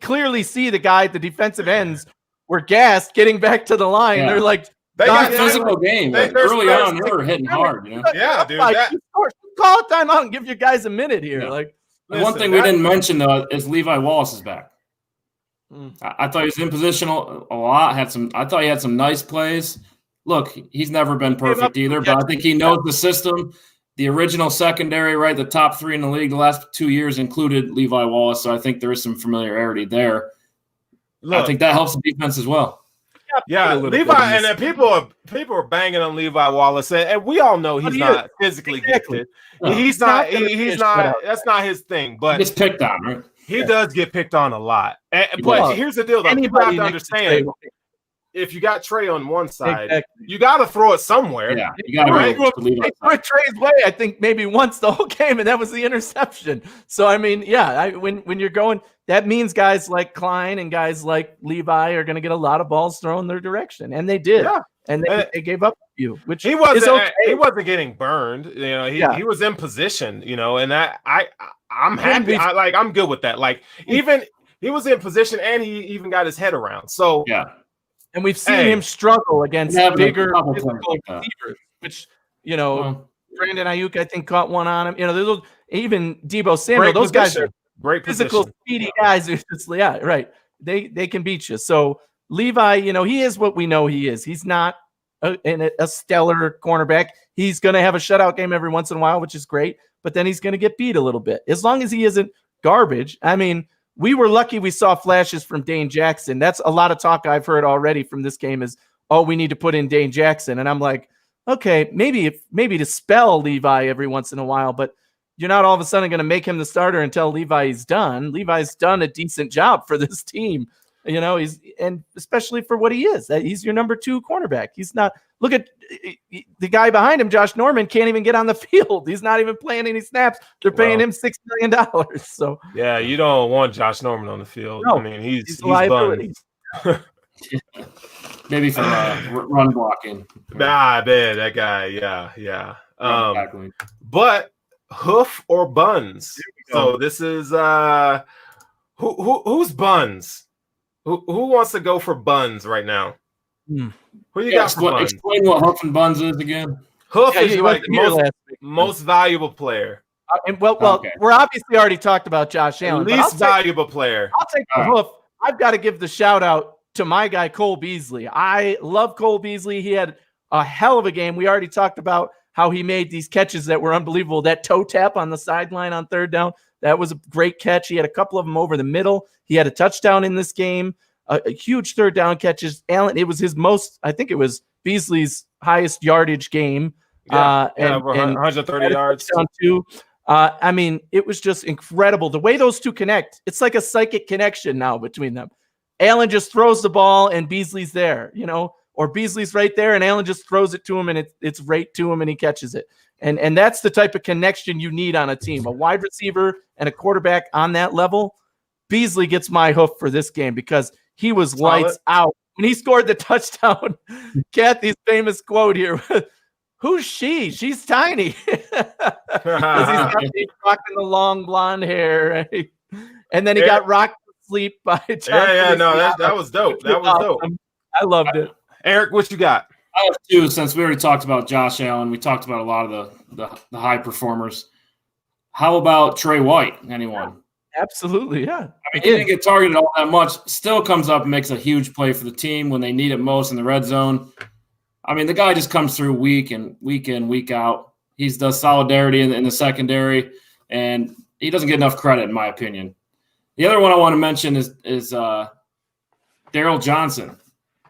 clearly see the defensive ends were gassed getting back to the line. Yeah. They're like, they got a physical game. Early on, they were hitting hard. You know? Yeah, dude. Call a timeout and give you guys a minute here. Yeah. Like, one thing we didn't mention though is Levi Wallace is back. I thought he was in position a lot. I thought he had some nice plays. Look, he's never been perfect either, but I think he knows the system. The original secondary, right? The top 3 in the league the last 2 years included Levi Wallace, so I think there is some familiarity there. Look, I think that helps the defense as well. Yeah, Levi, and then people are banging on Levi Wallace, and we all know he's not physically gifted. No. He's not. That's not his thing. But he gets picked on, right? He does get picked on a lot. But here's the deal, though. You have to understand, if you got Trey on one side, you got to throw it somewhere. Yeah, you got to throw Trey's way. I think maybe once the whole game, and that was the interception. So I mean, when you're going, that means guys like Klein and guys like Levi are going to get a lot of balls thrown their direction, and they did. Yeah. And they gave up a few, which he wasn't getting burned. You know, he was in position. You know, and I'm happy. I'm good with that. Like, even he was in position, and he even got his head around. So and we've seen him struggle against bigger physical receivers, which Brandon Ayuk I think caught one on him. You know, even Deebo Samuel. Those guys are great physical, speedy guys. Who right. They can beat you. So Levi, he is what we know he is. He's not a stellar cornerback. He's going to have a shutout game every once in a while, which is great, but then he's going to get beat a little bit. As long as he isn't garbage. I mean, we were lucky we saw flashes from Dane Jackson. That's a lot of talk I've heard already from this game is, we need to put in Dane Jackson. And I'm like, okay, maybe to spell Levi every once in a while, but you're not all of a sudden going to make him the starter until Levi's done. Levi's done a decent job for this team. And especially for what he is, that he's your number 2 cornerback. He's not. Look at the guy behind him, Josh Norman, can't even get on the field. He's not even playing any snaps. They're paying him $6 million. So yeah, you don't want Josh Norman on the field. No, I mean, he's a liability. Maybe for run blocking. Nah, man, that guy. Yeah. But Hoof or Buns? So this is who's Buns? Who wants to go for Buns right now? Who you got for Buns? Explain what Hoof and Buns is again. Hoof is like most valuable player. We're obviously already talked about Josh Allen. Least valuable player. I'll take the Hoof. I've got to give the shout out to my guy Cole Beasley. I love Cole Beasley. He had a hell of a game. We already talked about how he made these catches that were unbelievable. That toe tap on the sideline on 3rd down. That was a great catch. He had a couple of them over the middle. He had a touchdown in this game, a huge 3rd down catches. Allen, it was his I think it was Beasley's highest yardage game. Over 130 yards. Too. I mean, it was just incredible. The way those two connect, it's like a psychic connection now between them. Allen just throws the ball and Beasley's there, or Beasley's right there and Allen just throws it to him and it's right to him and he catches it. And that's the type of connection you need on a team. A wide receiver and a quarterback on that level. Beasley gets my Hoof for this game because he was lights out. When he scored the touchdown, Kathy's famous quote here, who's she? She's tiny. Because he's rocking the long blonde hair. Right? And then he got rocked to sleep by John. That was dope. That was dope. I loved it. Eric, what you got? I have 2, since we already talked about Josh Allen. We talked about a lot of the high performers. How about Trey White? Anyone? Absolutely, yeah. I mean, he didn't get targeted all that much. Still comes up and makes a huge play for the team when they need it most in the red zone. I mean, the guy just comes through week in, week out. He does solidarity in the secondary, and he doesn't get enough credit, in my opinion. The other one I want to mention is Darrell Johnson.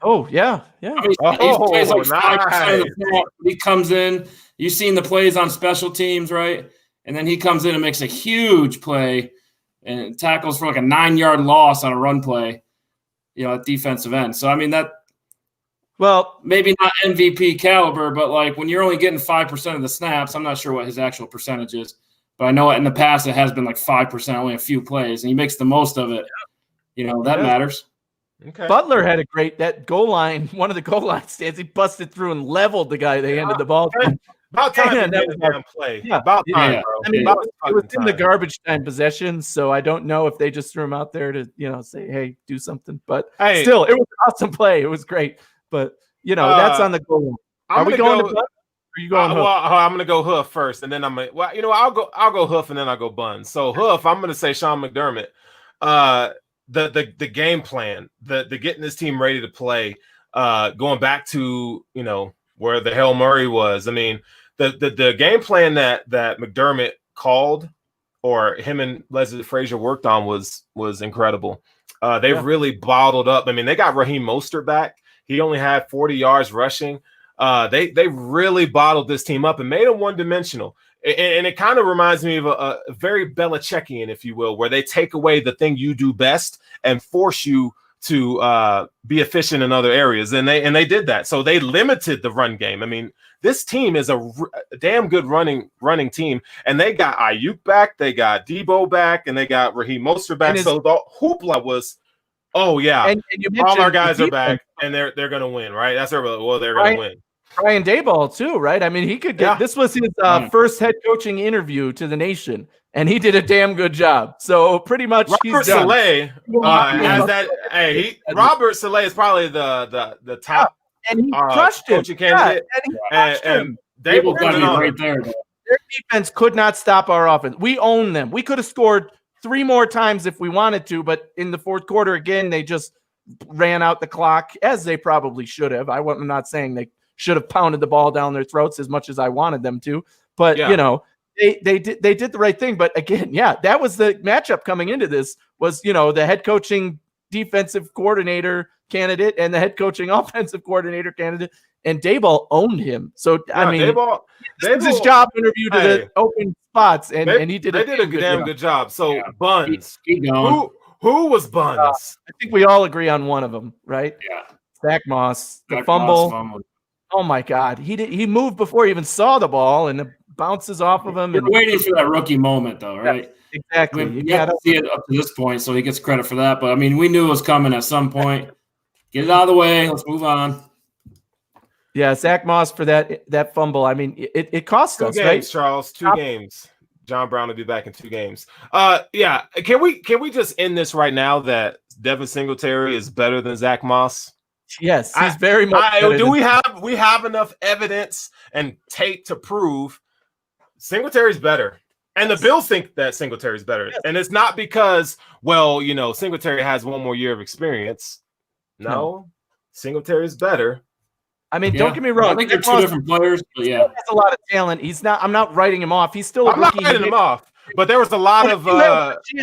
Oh, yeah. I mean, he plays like 5% of the snap. He comes in. You've seen the plays on special teams, right? And then he comes in and makes a huge play and tackles for like a 9-yard loss on a run play, at defensive end. So, I mean, maybe not MVP caliber, but like when you're only getting 5% of the snaps, I'm not sure what his actual percentage is, but I know in the past it has been like 5%, only a few plays, and he makes the most of it. That matters. Okay. Butler had that goal line, one of the goal line stands. He busted through and leveled the guy they handed the ball to. About time Yeah, to get a damn play. Yeah. About time, Yeah. bro. I mean, About it was fucking in the time. garbage time possession, so I don't know if they just threw him out there to, say, hey, do something. But still, it was an awesome play. It was great. But, that's on the goal line. Are we going to Buns? Are you going Hoof? Well, I'm gonna go Hoof first, and then I'll go Hoof, and then I'll go Buns. So Hoof, I'm gonna say Sean McDermott. The game plan, the getting this team ready to play, going back to where the Hail Murray was. I mean, the game plan that McDermott called, or him and Leslie Frazier worked on, was incredible. They've really bottled up. I mean, they got Raheem Mostert back. He only had 40 yards rushing. They really bottled this team up and made them one-dimensional. And it kind of reminds me of a very Belichickian, if you will, where they take away the thing you do best and force you to be efficient in other areas. And they did that. So they limited the run game. I mean, this team is a damn good running team. And they got Ayuk back, they got Debo back, and they got Raheem Mostert back. So the hoopla was, oh yeah, and all our guys are back, and they're gonna win, right? That's their they're gonna win. Brian Daboll too, right? I mean, he could get this was his first head coaching interview to the nation, and he did a damn good job. So pretty much, Robert Saleh has that. Hey, Robert Saleh is probably the top, and he crushed him. Coaching candidate, and Daboll got to be right there. Their defense could not stop our offense. We own them. We could have scored 3 more times if we wanted to, but in the fourth quarter again, they just ran out the clock, as they probably should have. I'm not saying they should have pounded the ball down their throats as much as I wanted them to, but they did the right thing. But again, that was the matchup coming into this was, the head coaching defensive coordinator candidate and the head coaching offensive coordinator candidate, and Daboll owned him. So I mean, Daboll his job interview to the open spots, and he did. They did a damn good job. So Buns, who was Buns? I think we all agree on one of them, right? Yeah, Zach Moss, the fumble. Oh my God, he moved before he even saw the ball, and it bounces off of him. You're waiting for that rookie moment, though, right? Yeah, exactly. You got to see it up to this point, so he gets credit for that. But I mean, we knew it was coming at some point. Get it out of the way. Let's move on. Yeah, Zach Moss for that fumble. I mean, it cost us, right? Charles, 2 games. John Brown will be back in 2 games. Yeah. Can we just end this right now that Devin Singletary is better than Zach Moss? Yes, he's very much. We have enough evidence and tape to prove Singletary's better, and the Bills think that Singletary's better, and it's not because Singletary has 1 more year of experience. No, Singletary's better. I mean, don't get me wrong. I think they're 2 different players, but he has a lot of talent. He's not. I'm not writing him off. He's still a rookie. I'm not writing him off, but there was a lot of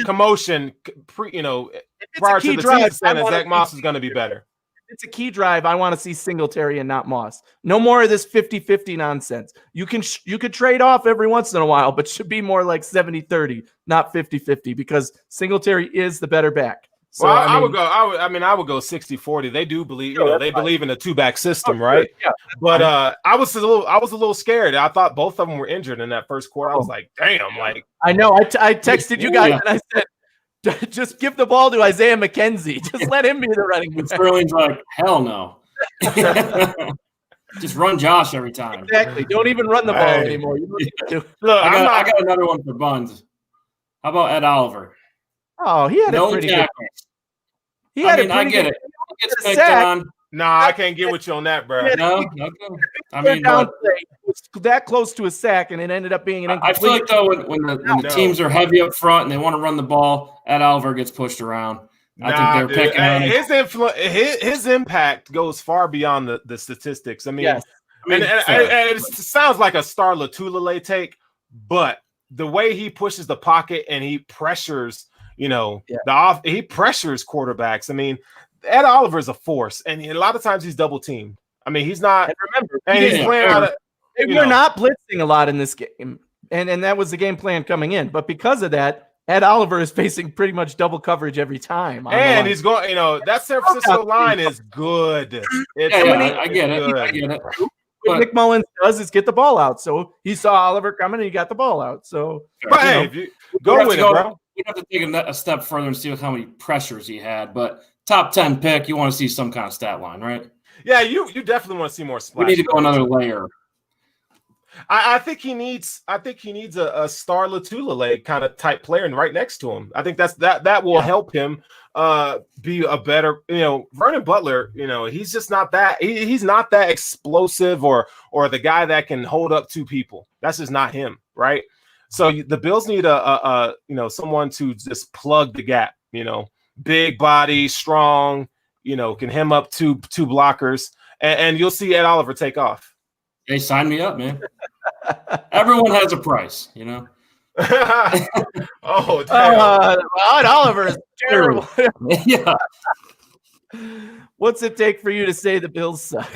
commotion, prior to the team saying that Zach Moss is going to be better. It's a key drive. I want to see Singletary and not Moss. No more of this 50-50 nonsense. You could trade off every once in a while, but should be more like 70-30, not 50-50, because Singletary is the better back. So I would go 60-40. They do believe, they believe in a 2-back system, right? Yeah. But I was a little scared. I thought both of them were injured in that first quarter. I was like, damn, like I know. I texted you guys and I said, just give the ball to Isaiah McKenzie. Just let him be the running back. Sterling's like, hell no. Just run Josh every time. Exactly. Don't even run the ball anymore. You don't need to. Look, I got another one for Buns. How about Ed Oliver? Oh, he had a pretty good. I get it. He gets picked on. Nah, I can't get with you on that, bro. No, okay. I mean, it was that close to a sack, and it ended up being an incomplete. I feel like though when the teams are heavy up front and they want to run the ball, Ed Oliver gets pushed around. I think they're picking on him. His impact goes far beyond the statistics. I mean, it sounds like a Star Latulele take, but the way he pushes the pocket and he pressures, he pressures quarterbacks. I mean, Ed Oliver is a force, and a lot of times he's double teamed. I mean, he's not. And remember, he's playing out of. We're not blitzing a lot in this game, and that was the game plan coming in. But because of that, Ed Oliver is facing pretty much double coverage every time. And he's going. That San Francisco line is good. I get it. What Nick Mullins does is get the ball out. So he saw Oliver coming, and he got the ball out. So go with it, bro. We'd have to take a step further and see how many pressures he had. But top 10 pick, you want to see some kind of stat line, right? Yeah, you definitely want to see more splash. We need to go another layer. I think he needs a Star Latulele kind of type player and right next to him. I think that will help him be a better, Vernon Butler, he's just not that he's not that explosive or the guy that can hold up two people. That's just not him, right? So the Bills need a someone to just plug the gap, big body, strong, can hem up two blockers, and you'll see Ed Oliver take off. Hey, sign me up, man. Everyone has a price, Oh, damn. Ed Oliver is terrible. Yeah. What's it take for you to say the Bills suck?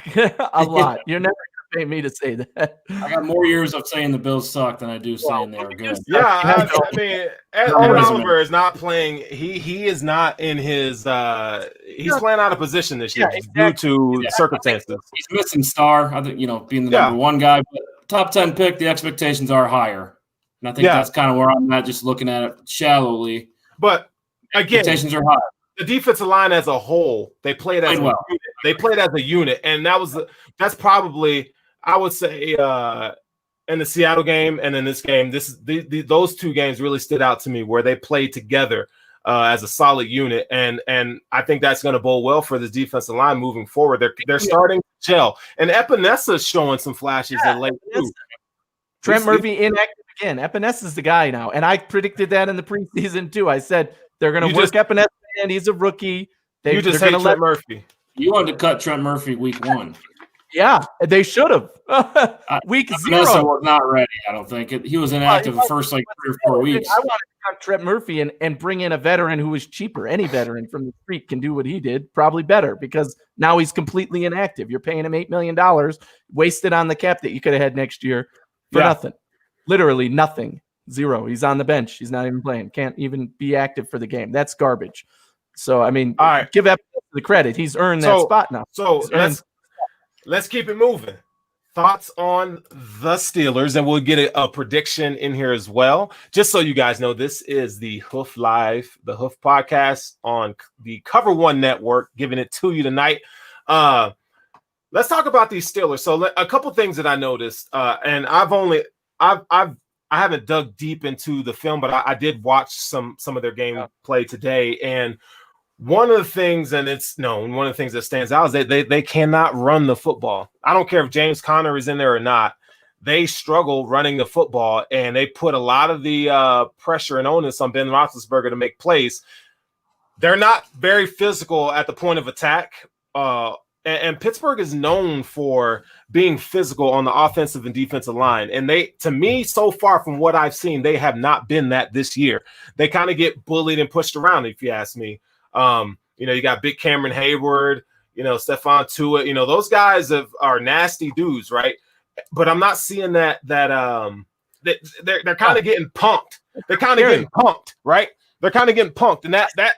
A lot. You're never going to pay me to say that. I got more years of saying the Bills suck than I do saying they are good. Yeah, I mean, Ed Oliver is not playing. He is not in his. He's playing out of position this year due to circumstances. He's missing star. I think being the number one guy, but top 10 pick, the expectations are higher, and I think that's kind of where I'm at, just looking at it shallowly. But again, expectations are high. The defensive line as a whole, they played as a unit. They played as a unit, and that's probably, I would say, in the Seattle game and in this game, those two games really stood out to me where they played together as a solid unit, and I think that's going to bode well for this defensive line moving forward. They're starting to gel, and Epenesa's showing some flashes in late too. Trent Murphy inactive again. Epinesa is the guy now, and I predicted that in the preseason too. I said they're going to work Epinesa, and he's a rookie. You just hate Trent Murphy. You wanted to cut Trent Murphy week 1. Yeah, they should have. Week 0 was not ready. I don't think he was inactive the first 3 or 4 weeks. I wanted to cut Trent Murphy and bring in a veteran who was cheaper. Any veteran from the street can do what he did, probably better, because now he's completely inactive. You're paying him $8 million, wasted on the cap that you could have had next year for nothing. Literally nothing. 0. He's on the bench. He's not even playing. Can't even be active for the game. That's garbage. So I mean, give Epinesa the credit. He's earned that spot now. So let's keep it moving. Thoughts on the Steelers, and we'll get a prediction in here as well. Just so you guys know, this is the Hoof Live, the Hoof podcast on the Cover One Network, giving it to you tonight. Let's talk about these Steelers. So a couple things that I noticed, and I haven't dug deep into the film, but I did watch some of their game play today, and one of the things, and it's known, one of the things that stands out is they cannot run the football. I don't care if James Conner is in there or not. They struggle running the football, and they put a lot of the pressure and onus on Ben Roethlisberger to make plays. They're not very physical at the point of attack, and Pittsburgh is known for being physical on the offensive and defensive line. And to me, so far from what I've seen, they have not been that this year. They kind of get bullied and pushed around, if you ask me. You got Big Cameron Hayward, Stephon Tuitt, those guys are nasty dudes, right? But I'm not seeing that they're kind of getting punked. They're kind of getting punked, right? They're kind of getting punked, and I said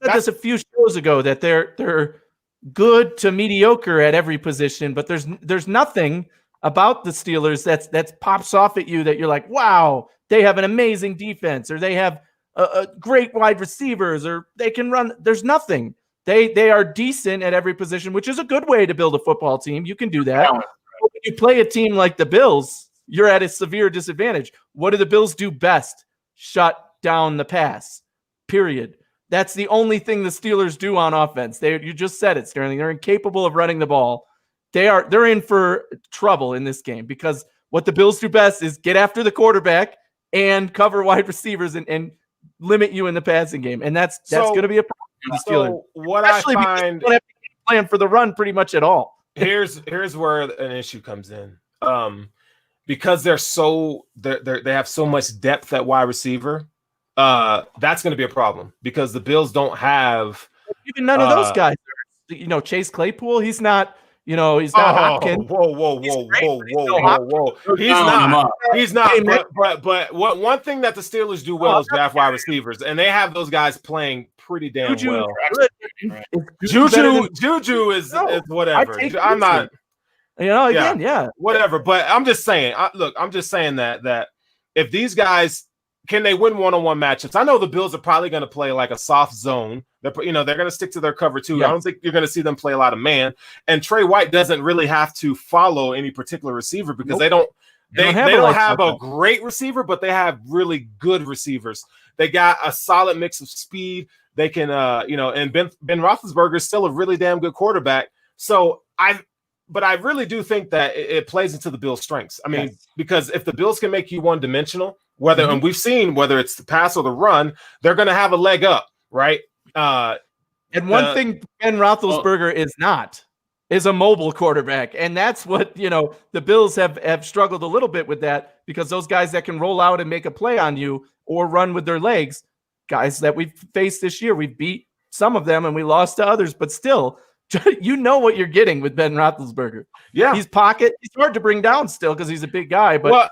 this a few shows ago that they're good to mediocre at every position, but there's nothing about the Steelers that pops off at you that you're like, wow, they have an amazing defense, or they have a great wide receivers, or they can run. There's nothing. They are decent at every position, which is a good way to build a football team. You can do that. But when you play a team like the Bills, you're at a severe disadvantage. What do the Bills do best? Shut down the pass. Period. That's the only thing the Steelers do on offense. You just said it, Sterling. They're incapable of running the ball. They're in for trouble in this game, because what the Bills do best is get after the quarterback and cover wide receivers and limit you in the passing game, and that's going to be a problem for the Steelers. So what especially I find, don't have a plan for the run pretty much at all. here's where an issue comes in, because they have so much depth at wide receiver. That's going to be a problem, because the Bills don't have even none of those guys. Chase Claypool, he's not. He's not Hopkins. Whoa. He's not. But one thing that the Steelers do well is draft wide receivers, and they have those guys playing pretty damn well. Juju is whatever. I'm not. Whatever. But I'm just saying. I'm just saying that if these guys can they win one-on-one matchups? I know the Bills are probably going to play like a soft zone. They're going to stick to their cover too. Yes. I don't think you're going to see them play a lot of man. And Trey White doesn't really have to follow any particular receiver because they don't have a great receiver, but they have really good receivers. They got a solid mix of speed. They can, and Ben Roethlisberger is still a really damn good quarterback. So but I really do think that it plays into the Bills' strengths. I mean, because if the Bills can make you one-dimensional, and we've seen whether it's the pass or the run, they're going to have a leg up, right? And one thing Ben Roethlisberger is a mobile quarterback, and that's what the Bills have struggled a little bit with that, because those guys that can roll out and make a play on you or run with their legs, guys that we've faced this year, we've beat some of them and we lost to others, but still. You know what you're getting with Ben Roethlisberger. Yeah, he's pocket. He's hard to bring down still because he's a big guy. But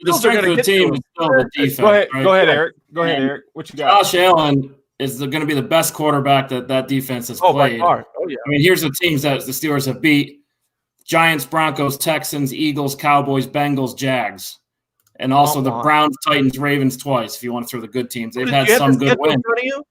the strength of the team is still the defense. Go ahead, Eric. Eric. What you got? Josh Allen is going to be the best quarterback that defense has played. By far. Oh yeah. I mean, here's the teams that the Steelers have beat: Giants, Broncos, Texans, Eagles, Cowboys, Bengals, Jags, and also the Browns, Titans, Ravens twice. If you want to throw the good teams, they've had some good wins.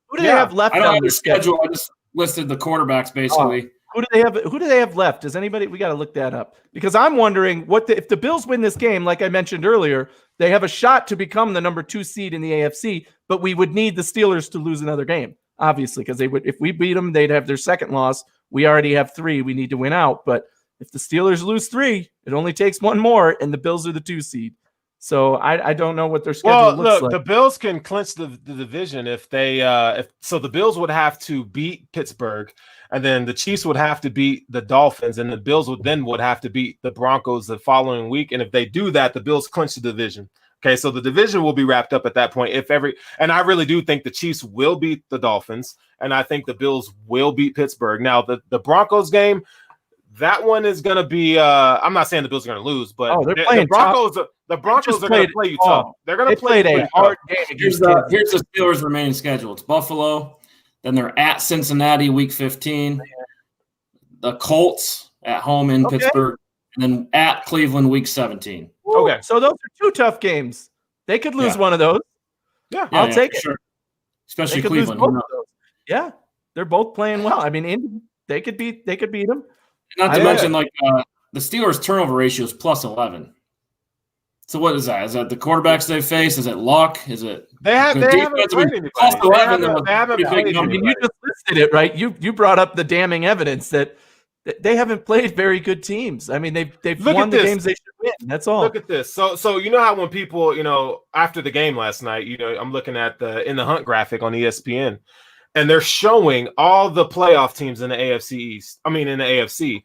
Who do they have left? I don't have their schedule. I just listed the quarterbacks basically. Who do they have left? Does anybody? We got to look that up, because I'm wondering if the Bills win this game, like I mentioned earlier, they have a shot to become the number 2 seed in the AFC. But we would need the Steelers to lose another game, obviously, because if we beat them, they'd have their second loss. We already have 3. We need to win out. But if the Steelers lose 3, it only takes 1 more, and the Bills are the 2 seed. So I don't know what their schedule looks like. The Bills can clinch the division if the Bills would have to beat Pittsburgh, and then the Chiefs would have to beat the Dolphins, and the Bills would have to beat the Broncos the following week. And if they do that, the Bills clinch the division. Okay, so the division will be wrapped up at that point. And I really do think the Chiefs will beat the Dolphins, and I think the Bills will beat Pittsburgh. Now the Broncos game, that one is going to be. I'm not saying the Bills are going to lose, but the Broncos. The Broncos are going to play you tough. They're going to play a hard game. Here's the Steelers' remaining schedule. It's Buffalo, then they're at Cincinnati week 15, the Colts at home in Pittsburgh, and then at Cleveland week 17. Okay, so those are 2 tough games. They could lose one of those. Yeah, I'll take it. Sure. Especially they Cleveland. Yeah, they're both playing well. I mean, they could beat them. Not to mention, the Steelers' turnover ratio is plus 11. So what is that? Is that the quarterbacks they face? Is it luck? Is it they haven't played anybody. They haven't played anybody. I mean, you just listed it, right? You brought up the damning evidence that they haven't played very good teams. I mean, they've won the games they should win. That's all. Look at this. So you know how when people, after the game last night, I'm looking at the In the Hunt graphic on ESPN, and they're showing all the playoff teams in the AFC East. I mean, in the AFC,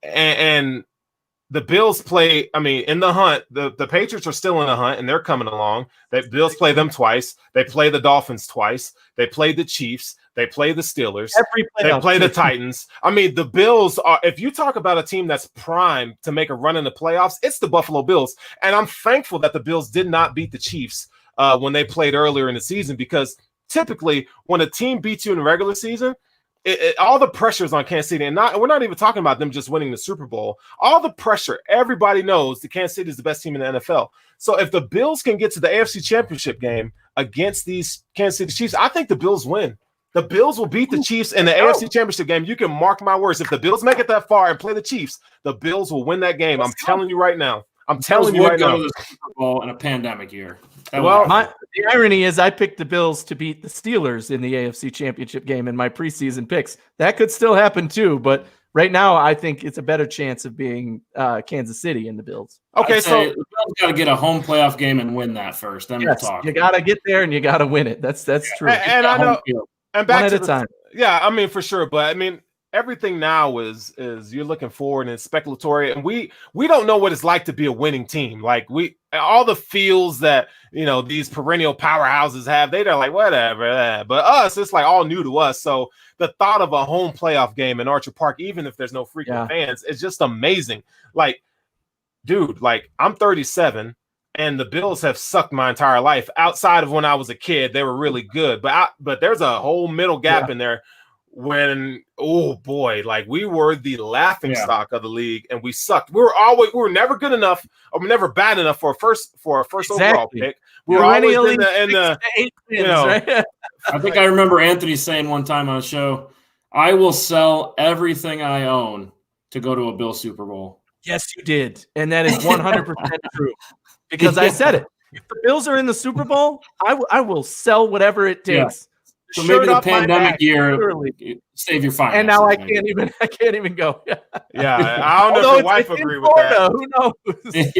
and the Bills play. I mean, in the hunt, the Patriots are still in the hunt, and they're coming along. The Bills play them twice. They play the Dolphins twice. They play the Chiefs. They play the Steelers. They play the Titans. I mean, the Bills are. If you talk about a team that's primed to make a run in the playoffs, it's the Buffalo Bills. And I'm thankful that the Bills did not beat the Chiefs when they played earlier in the season, because typically when a team beats you in the regular season, all the pressure is on Kansas City, and we're not even talking about them just winning the Super Bowl. All the pressure, everybody knows the Kansas City is the best team in the NFL. So if the Bills can get to the AFC Championship game against these Kansas City Chiefs, I think the Bills win. The Bills will beat the Chiefs in the AFC Championship game. You can mark my words. If the Bills make it that far and play the Chiefs, the Bills will win that game. I'm telling you right now. I'm telling you right now. The Super Bowl in a pandemic year. The irony is I picked the Bills to beat the Steelers in the AFC Championship game in my preseason picks. That could still happen too, but right now I think it's a better chance of being Kansas City in the Bills. Okay, so the Bills got to get a home playoff game and win that first. Then we'll talk. You got to get there and you got to win it. That's true. And I know. And back one to at a time. Yeah, I mean, for sure. But I mean, everything now is you're looking forward and it's speculatory, and we don't know what it's like to be a winning team. Like all the feels that these perennial powerhouses have, they're like whatever. But us, it's like all new to us. So the thought of a home playoff game in Archer Park, even if there's no freaking fans, is just amazing. Like, dude, I'm 37. And the Bills have sucked my entire life. Outside of when I was a kid, they were really good. But there's a whole middle gap in there when, oh boy, we were the laughing stock of the league, and we sucked. We were never good enough, or never bad enough for a first overall pick. we're always perennially in the 6 to 8 wins, you know, right? I think I remember Anthony saying one time on a show, I will sell everything I own to go to a Bill Super Bowl. Yes, you did. And that is 100% true. Because I said it. If the Bills are in the Super Bowl, I will sell whatever it takes. So maybe the pandemic year, literally. save your finances. And now I maybe. can't even go. Yeah, I don't know if your wife agree with that. Who knows?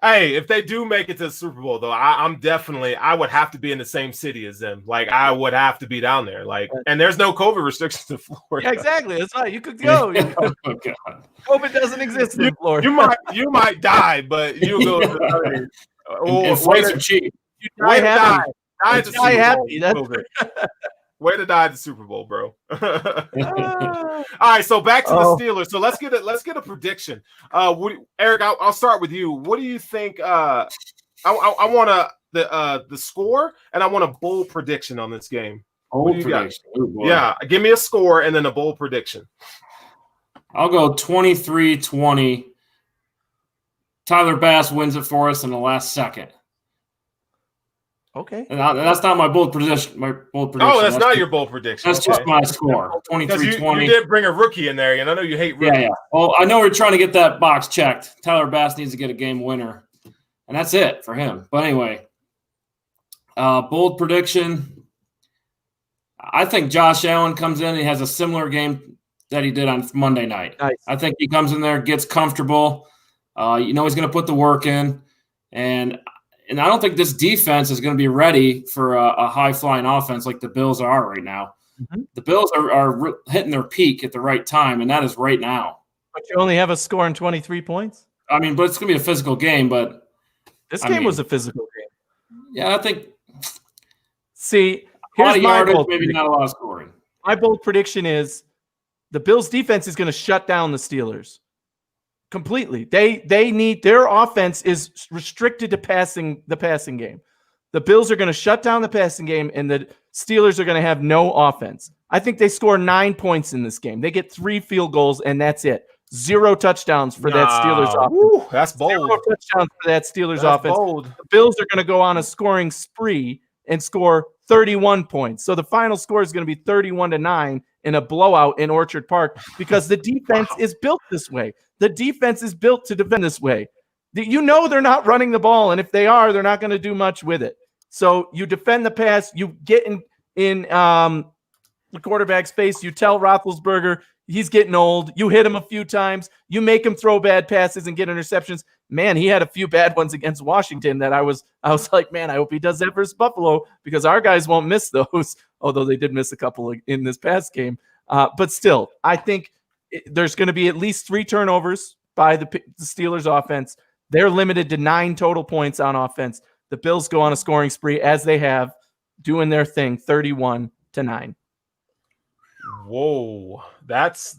Hey, if they do make it to the Super Bowl, though, I would have to be in the same city as them. Like, I would have to be down there. Like, and there's no COVID restrictions in Florida. Yeah, exactly. That's right. You could go. Oh, God. COVID doesn't exist in Florida. You might die, but you go to the and flights are cheap. You die happy. Die at the Super happy. Bowl. Way to die at the Super Bowl, bro. All right, so back to the Steelers. So let's get a prediction. Eric, I'll start with you. What do you think? I want the score, and I want a bold prediction on this game. Bold prediction. Yeah, give me a score and then a bold prediction. I'll go 23-20. Tyler Bass wins it for us in the last second. Okay. And that's not my bold prediction. Oh, that's not your bold prediction. That's just my score. 23-20. You did bring a rookie in there, and I know you hate rookies. Yeah. Well, I know we're trying to get that box checked. Tyler Bass needs to get a game winner, and that's it for him. But anyway, bold prediction. I think Josh Allen comes in and he has a similar game that he did on Monday night. Nice. I think he comes in there, gets comfortable. He's going to put the work in, and I don't think this defense is going to be ready for a high-flying offense like the Bills are right now. Mm-hmm. The Bills are hitting their peak at the right time, and that is right now. But you only have a score in 23 points? I mean, but it's going to be a physical game. But this game was a physical game. Yeah, I think. See, here's my bold maybe not a lot of scoring. My bold prediction is the Bills' defense is going to shut down the Steelers. Completely. They need their offense is restricted to the passing game. The Bills are going to shut down the passing game, and the Steelers are going to have no offense. I think they score 9 points in this game. They get 3 field goals, and that's it. 0 touchdowns for that Steelers offense. Woo, that's bold. 0 touchdowns for that Steelers offense. Bold. The Bills are going to go on a scoring spree and score 31 points. So the final score is going to be 31-9 in a blowout in Orchard Park because the defense is built this way. The defense is built to defend this way. You know they're not running the ball, and if they are, they're not going to do much with it. So you defend the pass. You get in the quarterback's face. You tell Roethlisberger he's getting old. You hit him a few times. You make him throw bad passes and get interceptions. Man, he had a few bad ones against Washington that I was like, man, I hope he does that versus Buffalo because our guys won't miss those, although they did miss a couple in this past game. But still, I think there's going to be at least 3 turnovers by the Steelers offense. They're limited to 9 total points on offense. The Bills go on a scoring spree as they have, doing their thing, 31-9. Whoa, that's.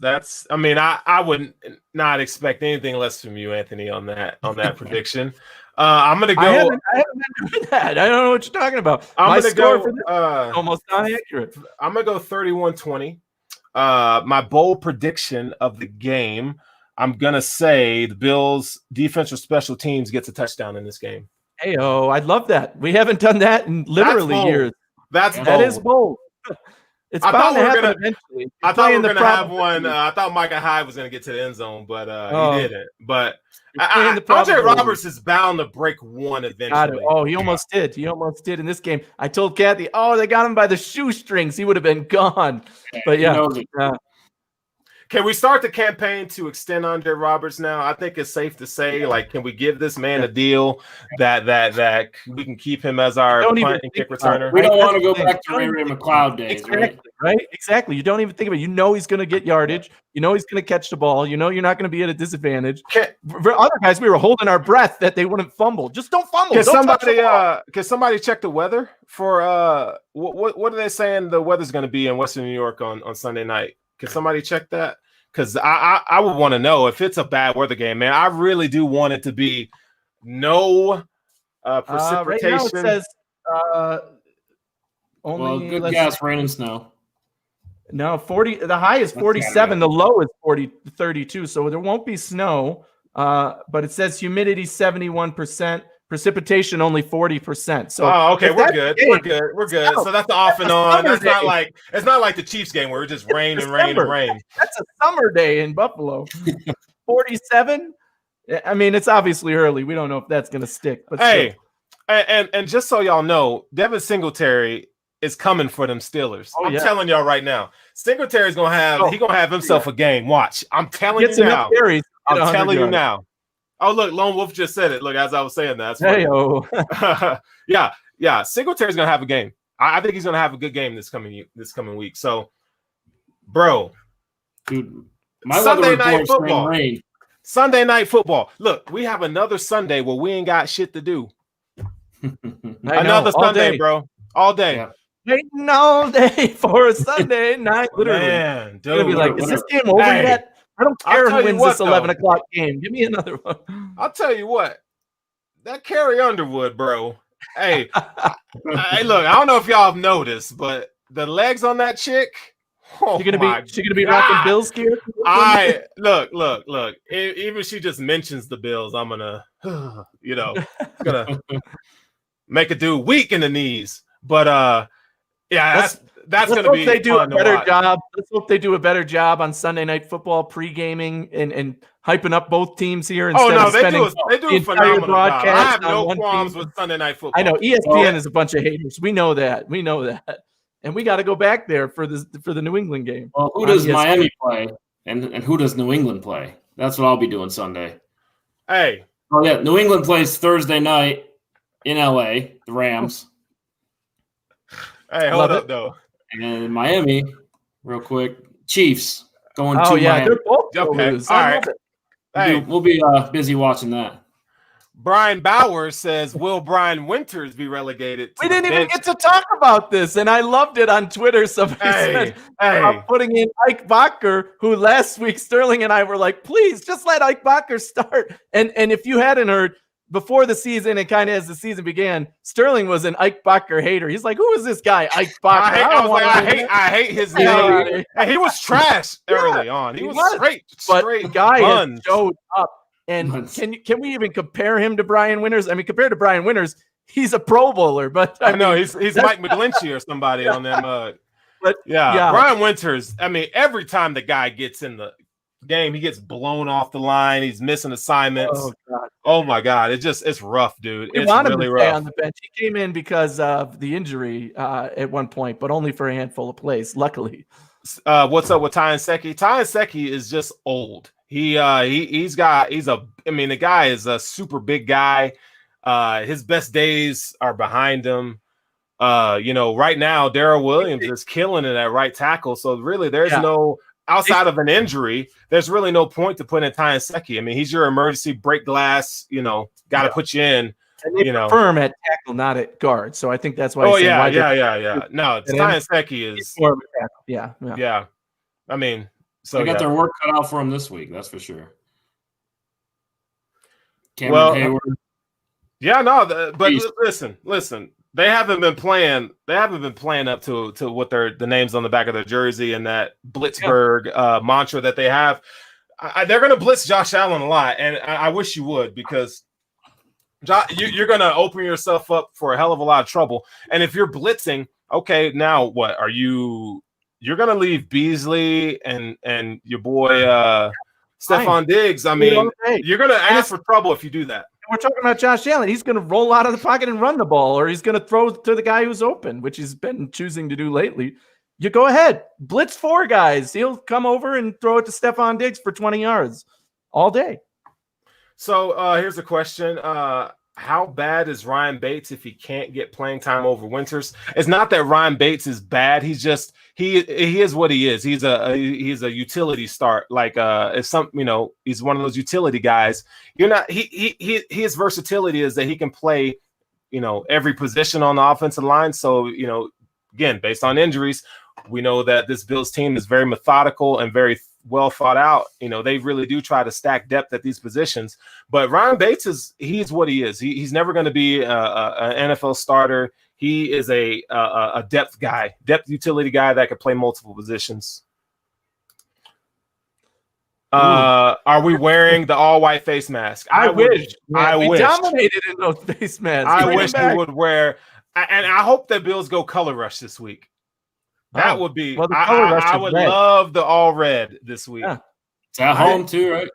I mean, I would not expect anything less from you, Anthony, on that prediction. I'm gonna go. I haven't been doing that. I don't know what you're talking about. I'm gonna go almost not accurate. I'm gonna go 31-20. My bold prediction of the game. I'm gonna say the Bills' defense or special teams gets a touchdown in this game. Hey-oh, I'd love that. We haven't done that in literally years. That is bold. It's bound to happen eventually. I thought we were going to have one. I thought Micah Hyde was going to get to the end zone, but he didn't. But Andre Roberts is bound to break one eventually. Oh, he almost did. He almost did in this game. I told Kathy, they got him by the shoestrings. He would have been gone. But yeah. Can we start the campaign to extend Andre Roberts now? I think it's safe to say, can we give this man a deal that we can keep him as our punt and kick returner? We don't want to go back to Ray McLeod days, right? Exactly. You don't even think about it. You know he's going to get yardage. You know he's going to catch the ball. You know you're not going to be at a disadvantage. For other guys, we were holding our breath that they wouldn't fumble. Just don't fumble. Can somebody check the weather for what are they saying the weather's going to be in Western New York on Sunday night? Can somebody check that? Because I would want to know if it's a bad weather game, man. I really do want it to be no precipitation. Right now it says only good gas, rain, and snow. No, 40. The high is 47. The low is 32. So there won't be snow. But it says humidity 71%, Precipitation only 40%. So okay, we're good. We're good. So that's the off and on. That's day. it's not like the Chiefs game where it just rain and rain and rain. That's a summer day in Buffalo. 47. I mean, it's obviously early. We don't know if that's going to stick. But hey, and just so y'all know, Devin Singletary is coming for them Steelers. I'm telling y'all right now. Singletary's gonna have himself a game. Watch. I'm telling you now. I'm telling you now. Oh, look, Lone Wolf just said it. Look, as I was saying that. Yeah. Singletary's gonna have a game. I think he's gonna have a good game this coming week. So, bro, dude, Sunday night football. Sunday night football. Look, we have another Sunday where we ain't got shit to do. Another Sunday, bro. All day. Yeah. Waiting all day for a Sunday night. Literally, man, dude, gonna be like, is this game over yet? I don't care who wins this 11 o'clock game. Give me another one. I'll tell you what. That Carrie Underwood, bro. Hey, hey, look, I don't know if y'all have noticed, but the legs on that chick. Oh, she gonna be rocking Bills gear. Look. Even if she just mentions the Bills, I'm gonna, gonna make a dude weak in the knees. But that's going to be they do a better job. Let's hope they do a better job on Sunday Night Football pre-gaming and hyping up both teams here. They do a phenomenal job. I have no qualms with Sunday Night Football. I know ESPN is a bunch of haters. We know that, and we got to go back there for the New England game. Well, who does Miami play, and who does New England play? That's what I'll be doing Sunday. Hey, New England plays Thursday night in LA, the Rams. Hey, hold up, though. And Miami, real quick, Chiefs going to Miami. They're both okay. All right. Hey, we'll be busy watching that. Brian Bowers says, will Brian Winters be relegated? We didn't even get to talk about this, and I loved it on Twitter. Somebody said putting in Ike Bacher, who last week Sterling and I were like, please just let Ike Bacher start. And if you hadn't heard, before the season and kind of as the season began, Sterling was an Ike Bacher hater. He's like, who is this guy, Ike Bacher? I hate his name. He was trash early on. He was straight. But the guy has showed up. And can we even compare him to Brian Winters? I mean, compared to Brian Winters, he's a Pro Bowler. But I know he's Mike McGlinchey or somebody on them. But Brian Winters. I mean, every time the guy gets in the game, he gets blown off the line. He's missing assignments. Oh my God! It's rough, dude. It's really rough. On the bench, he came in because of the injury at one point, but only for a handful of plays. Luckily, what's up with Ty Nsekhe? Ty Nsekhe is just old. The guy is a super big guy. His best days are behind him. Right now, Darrell Williams is killing it at right tackle. So really, there's no. Outside of an injury, there's really no point to put in Ty Nsekhe. I mean, he's your emergency break glass, got to put you in. And they firm at tackle, not at guard. So I think that's why. No, Ty Nsekhe is more of a tackle. Yeah. I mean, so they got their work cut out for him this week. That's for sure. Cameron Hayward. But listen. They haven't been playing up to what the names on the back of their jersey and that Blitzburg mantra that they have. They're going to blitz Josh Allen a lot, and I wish you would, because you're going to open yourself up for a hell of a lot of trouble. And if you're blitzing, okay, now what are you? You're going to leave Beasley and your boy Stephon Diggs. I mean, you're going to ask for trouble if you do that. We're talking about Josh Allen. He's going to roll out of the pocket and run the ball, or he's going to throw to the guy who's open, which he's been choosing to do lately. You go ahead, blitz 4 guys. He'll come over and throw it to Stephon Diggs for 20 yards all day. So here's a question. How bad is Ryan Bates if he can't get playing time over Winters? It's not that Ryan Bates is bad. He's just he is what he is. He's a utility start. Like he's one of those utility guys. You're not his versatility is that he can play, every position on the offensive line. So, again, based on injuries, we know that this Bills team is very methodical and very well thought out. They really do try to stack depth at these positions. But Ryan Bates he's what he is. He's never going to be an NFL starter. He is a depth guy, depth utility guy that could play multiple positions. Are we wearing the all-white face mask? I wish. We dominated in those face masks. I wish we would wear, and I hope the Bills go color rush this week. That would be. Well, the color rush I would love the all red this week. Yeah. It's at home too, right?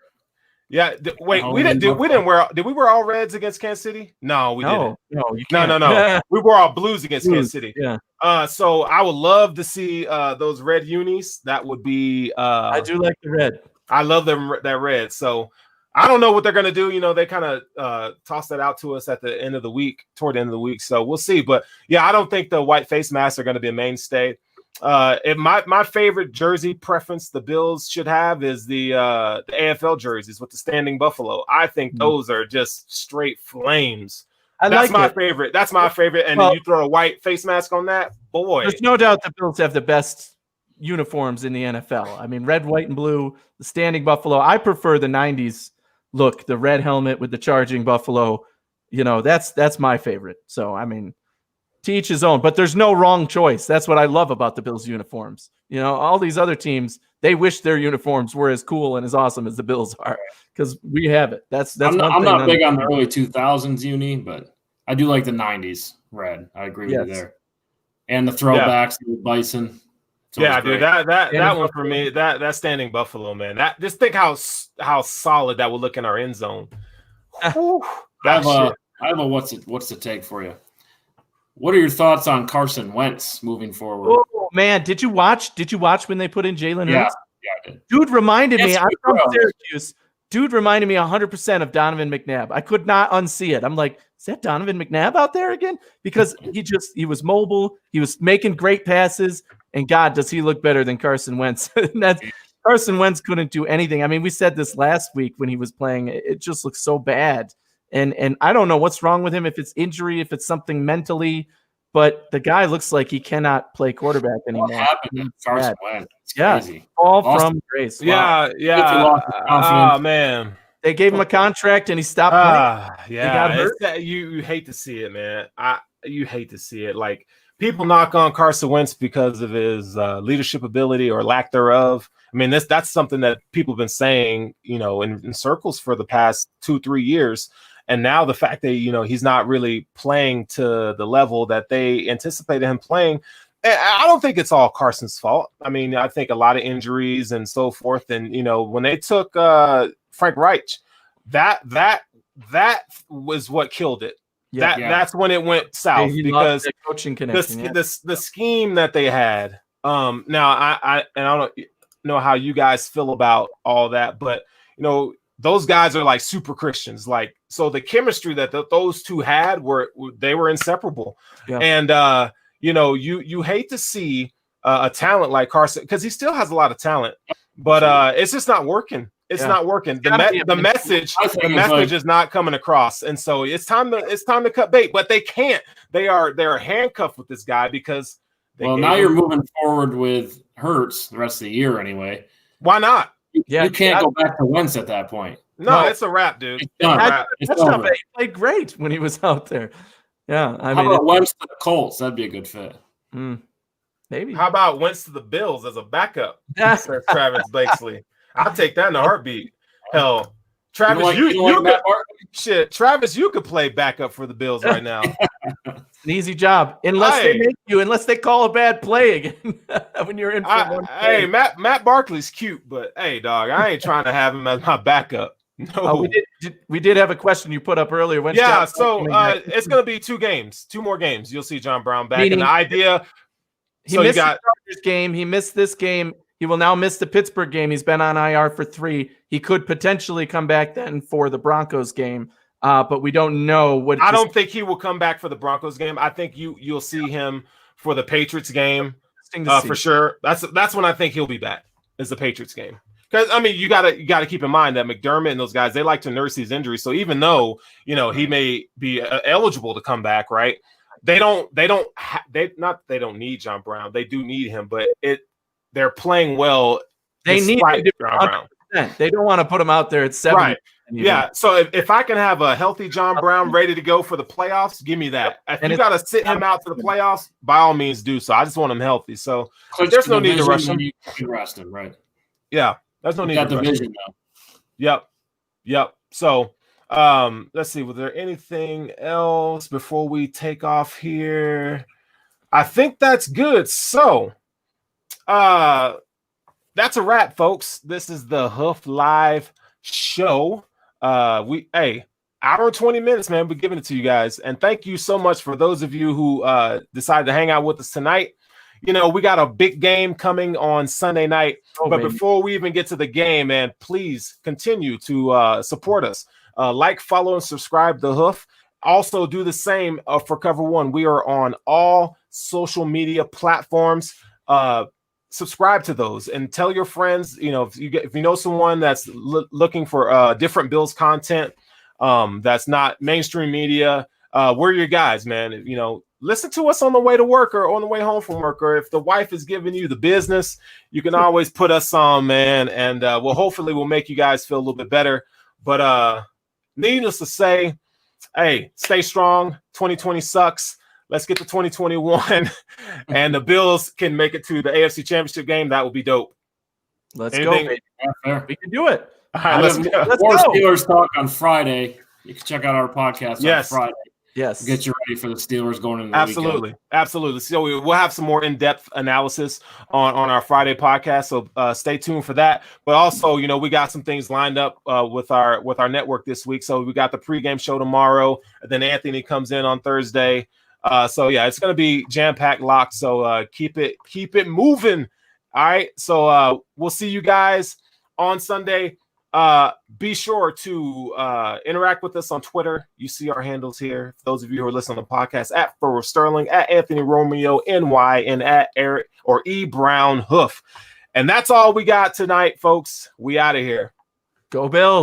Yeah. Wait, we didn't wear. Did we wear all reds against Kansas City? No, we didn't. No. We wore all blues against Kansas City. Yeah. So I would love to see those red unis. That would be. I do like the red. I love that red. So I don't know what they're gonna do. You know, they kind of tossed that out to us at the end of the week, toward the end of the week. So we'll see. But yeah, I don't think the white face masks are going to be a mainstay. My favorite jersey preference the Bills should have is the AFL jerseys with the standing buffalo. I think those are just straight flames. That's my favorite. That's my favorite. And then you throw a white face mask on that, boy. There's no doubt the Bills have the best uniforms in the NFL. I mean, red, white, and blue, the standing buffalo. I prefer the 90s look, the red helmet with the charging buffalo. You know, that's my favorite. So, I mean, to each his own, but there's no wrong choice. That's what I love about the Bills uniforms. You know, all these other teams, they wish their uniforms were as cool and as awesome as the Bills are, because we have it. I'm not big on the early 2000s uni, but I do like the 90s red. I agree with you there. And the throwbacks with Bison. Yeah, dude, that one for me, that standing buffalo, man. That just think how solid that would look in our end zone. I have a what's the take for you? What are your thoughts on Carson Wentz moving forward? Oh man, did you watch when they put in Jalen Hurts? Yeah, I did. Dude reminded me. I'm from Syracuse. Dude reminded me 100% of Donovan McNabb. I could not unsee it. I'm like, is that Donovan McNabb out there again? Because he was mobile. He was making great passes. And God, does he look better than Carson Wentz? Carson Wentz couldn't do anything. I mean, we said this last week when he was playing. It just looks so bad. And I don't know what's wrong with him, if it's injury, if it's something mentally, but the guy looks like he cannot play quarterback anymore. What happened to Carson Wentz? It's crazy. All from grace. Wow. Yeah. Oh, man. They gave him a contract and he stopped playing. Yeah. He got hurt. You hate to see it, man. You hate to see it. Like, people knock on Carson Wentz because of his leadership ability or lack thereof. I mean, that's something that people have been saying, you know, in circles for the past 2-3 years. And now the fact that, you know, he's not really playing to the level that they anticipated him playing, I don't think it's all Carson's fault. I mean, I think a lot of injuries and so forth. And, you know, when they took Frank Reich, that was what killed it. That's when it went south, because the coaching connection, the scheme that they had. Now I don't know how you guys feel about all that, but you know, those guys are like super Christians. Like, so the chemistry that those two had they were inseparable. Yeah. And you know, you hate to see a talent like Carson, because he still has a lot of talent, but it's just not working. It's not working. The message is not coming across, and so it's time to cut bait. But they can't. They're handcuffed with this guy because. Now you're moving forward with Hurts the rest of the year anyway. Why not? You can't go back to Wentz at that point. No, it's a wrap, dude. It's done. He played great when he was out there. Yeah, I mean, about Wentz to the Colts? That'd be a good fit. Maybe. How about Wentz to the Bills as a backup? Says Travis Blakesley. I'll take that in a heartbeat. Hell, Travis, Travis, you could play backup for the Bills right now. An easy job, unless they call a bad play again when you're in. Hey, Matt Barkley's cute, but hey, dog, I ain't trying to have him as my backup. No, we did have a question you put up earlier. It's going to be 2 more games. You'll see John Brown back. And the idea, he missed the Chargers game. He missed this game. He will now miss the Pittsburgh game. He's been on IR for 3. He could potentially come back then for the Broncos game, but we don't know what. I don't think he will come back for the Broncos game. I think you'll see him for the Patriots game for sure. That's when I think he'll be back, is the Patriots game. Because I mean, you gotta keep in mind that McDermott and those guys, they like to nurse these injuries. So even though, you know, he may be eligible to come back, right? They don't need John Brown. They do need him, but they're playing well. They need John Brown. They don't want to put him out there at 7. Right. Yeah. So if I can have a healthy John Brown ready to go for the playoffs, give me that. If you got to sit him out for the playoffs, by all means do so. I just want him healthy. So there's no need to rush him. You can rest him, right? Yeah. There's no need got to the rush. vision Yep. So let's see. Was there anything else before we take off here? I think that's good. So that's a wrap, folks. This is the Hoof Live show. Hour and 20 minutes, man. We're giving it to you guys. And thank you so much for those of you who decided to hang out with us tonight. You know, we got a big game coming on Sunday night. Before we even get to the game, man, please continue to support us. Like, follow, and subscribe to Hoof. Also, do the same for Cover One. We are on all social media platforms. Subscribe to those and tell your friends. You know, if you know someone that's looking for different Bills content, that's not mainstream media, we're your guys, man. You know, listen to us on the way to work or on the way home from work, or if the wife is giving you the business, you can always put us on, man. And hopefully we'll make you guys feel a little bit better. But needless to say, hey, stay strong. 2020 sucks. Let's get to 2021, and the Bills can make it to the AFC Championship game. That would be dope. Let's go, baby. We can do it. All right, let's go. More Steelers talk on Friday. You can check out our podcast on Friday. Yes. Get you ready for the Steelers going into the weekend. Absolutely. So we'll have some more in-depth analysis on our Friday podcast. So stay tuned for that. But also, you know, we got some things lined up with our network this week. So we got the pregame show tomorrow. And then Anthony comes in on Thursday. So yeah, it's going to be jam-packed, locked. So keep it moving. All right. So we'll see you guys on Sunday. Be sure to interact with us on Twitter. You see our handles here. For those of you who are listening to the podcast, at Furrow Sterling, at Anthony Romeo NY, and at Eric or E Brown Hoof. And that's all we got tonight, folks. We out of here. Go Bills.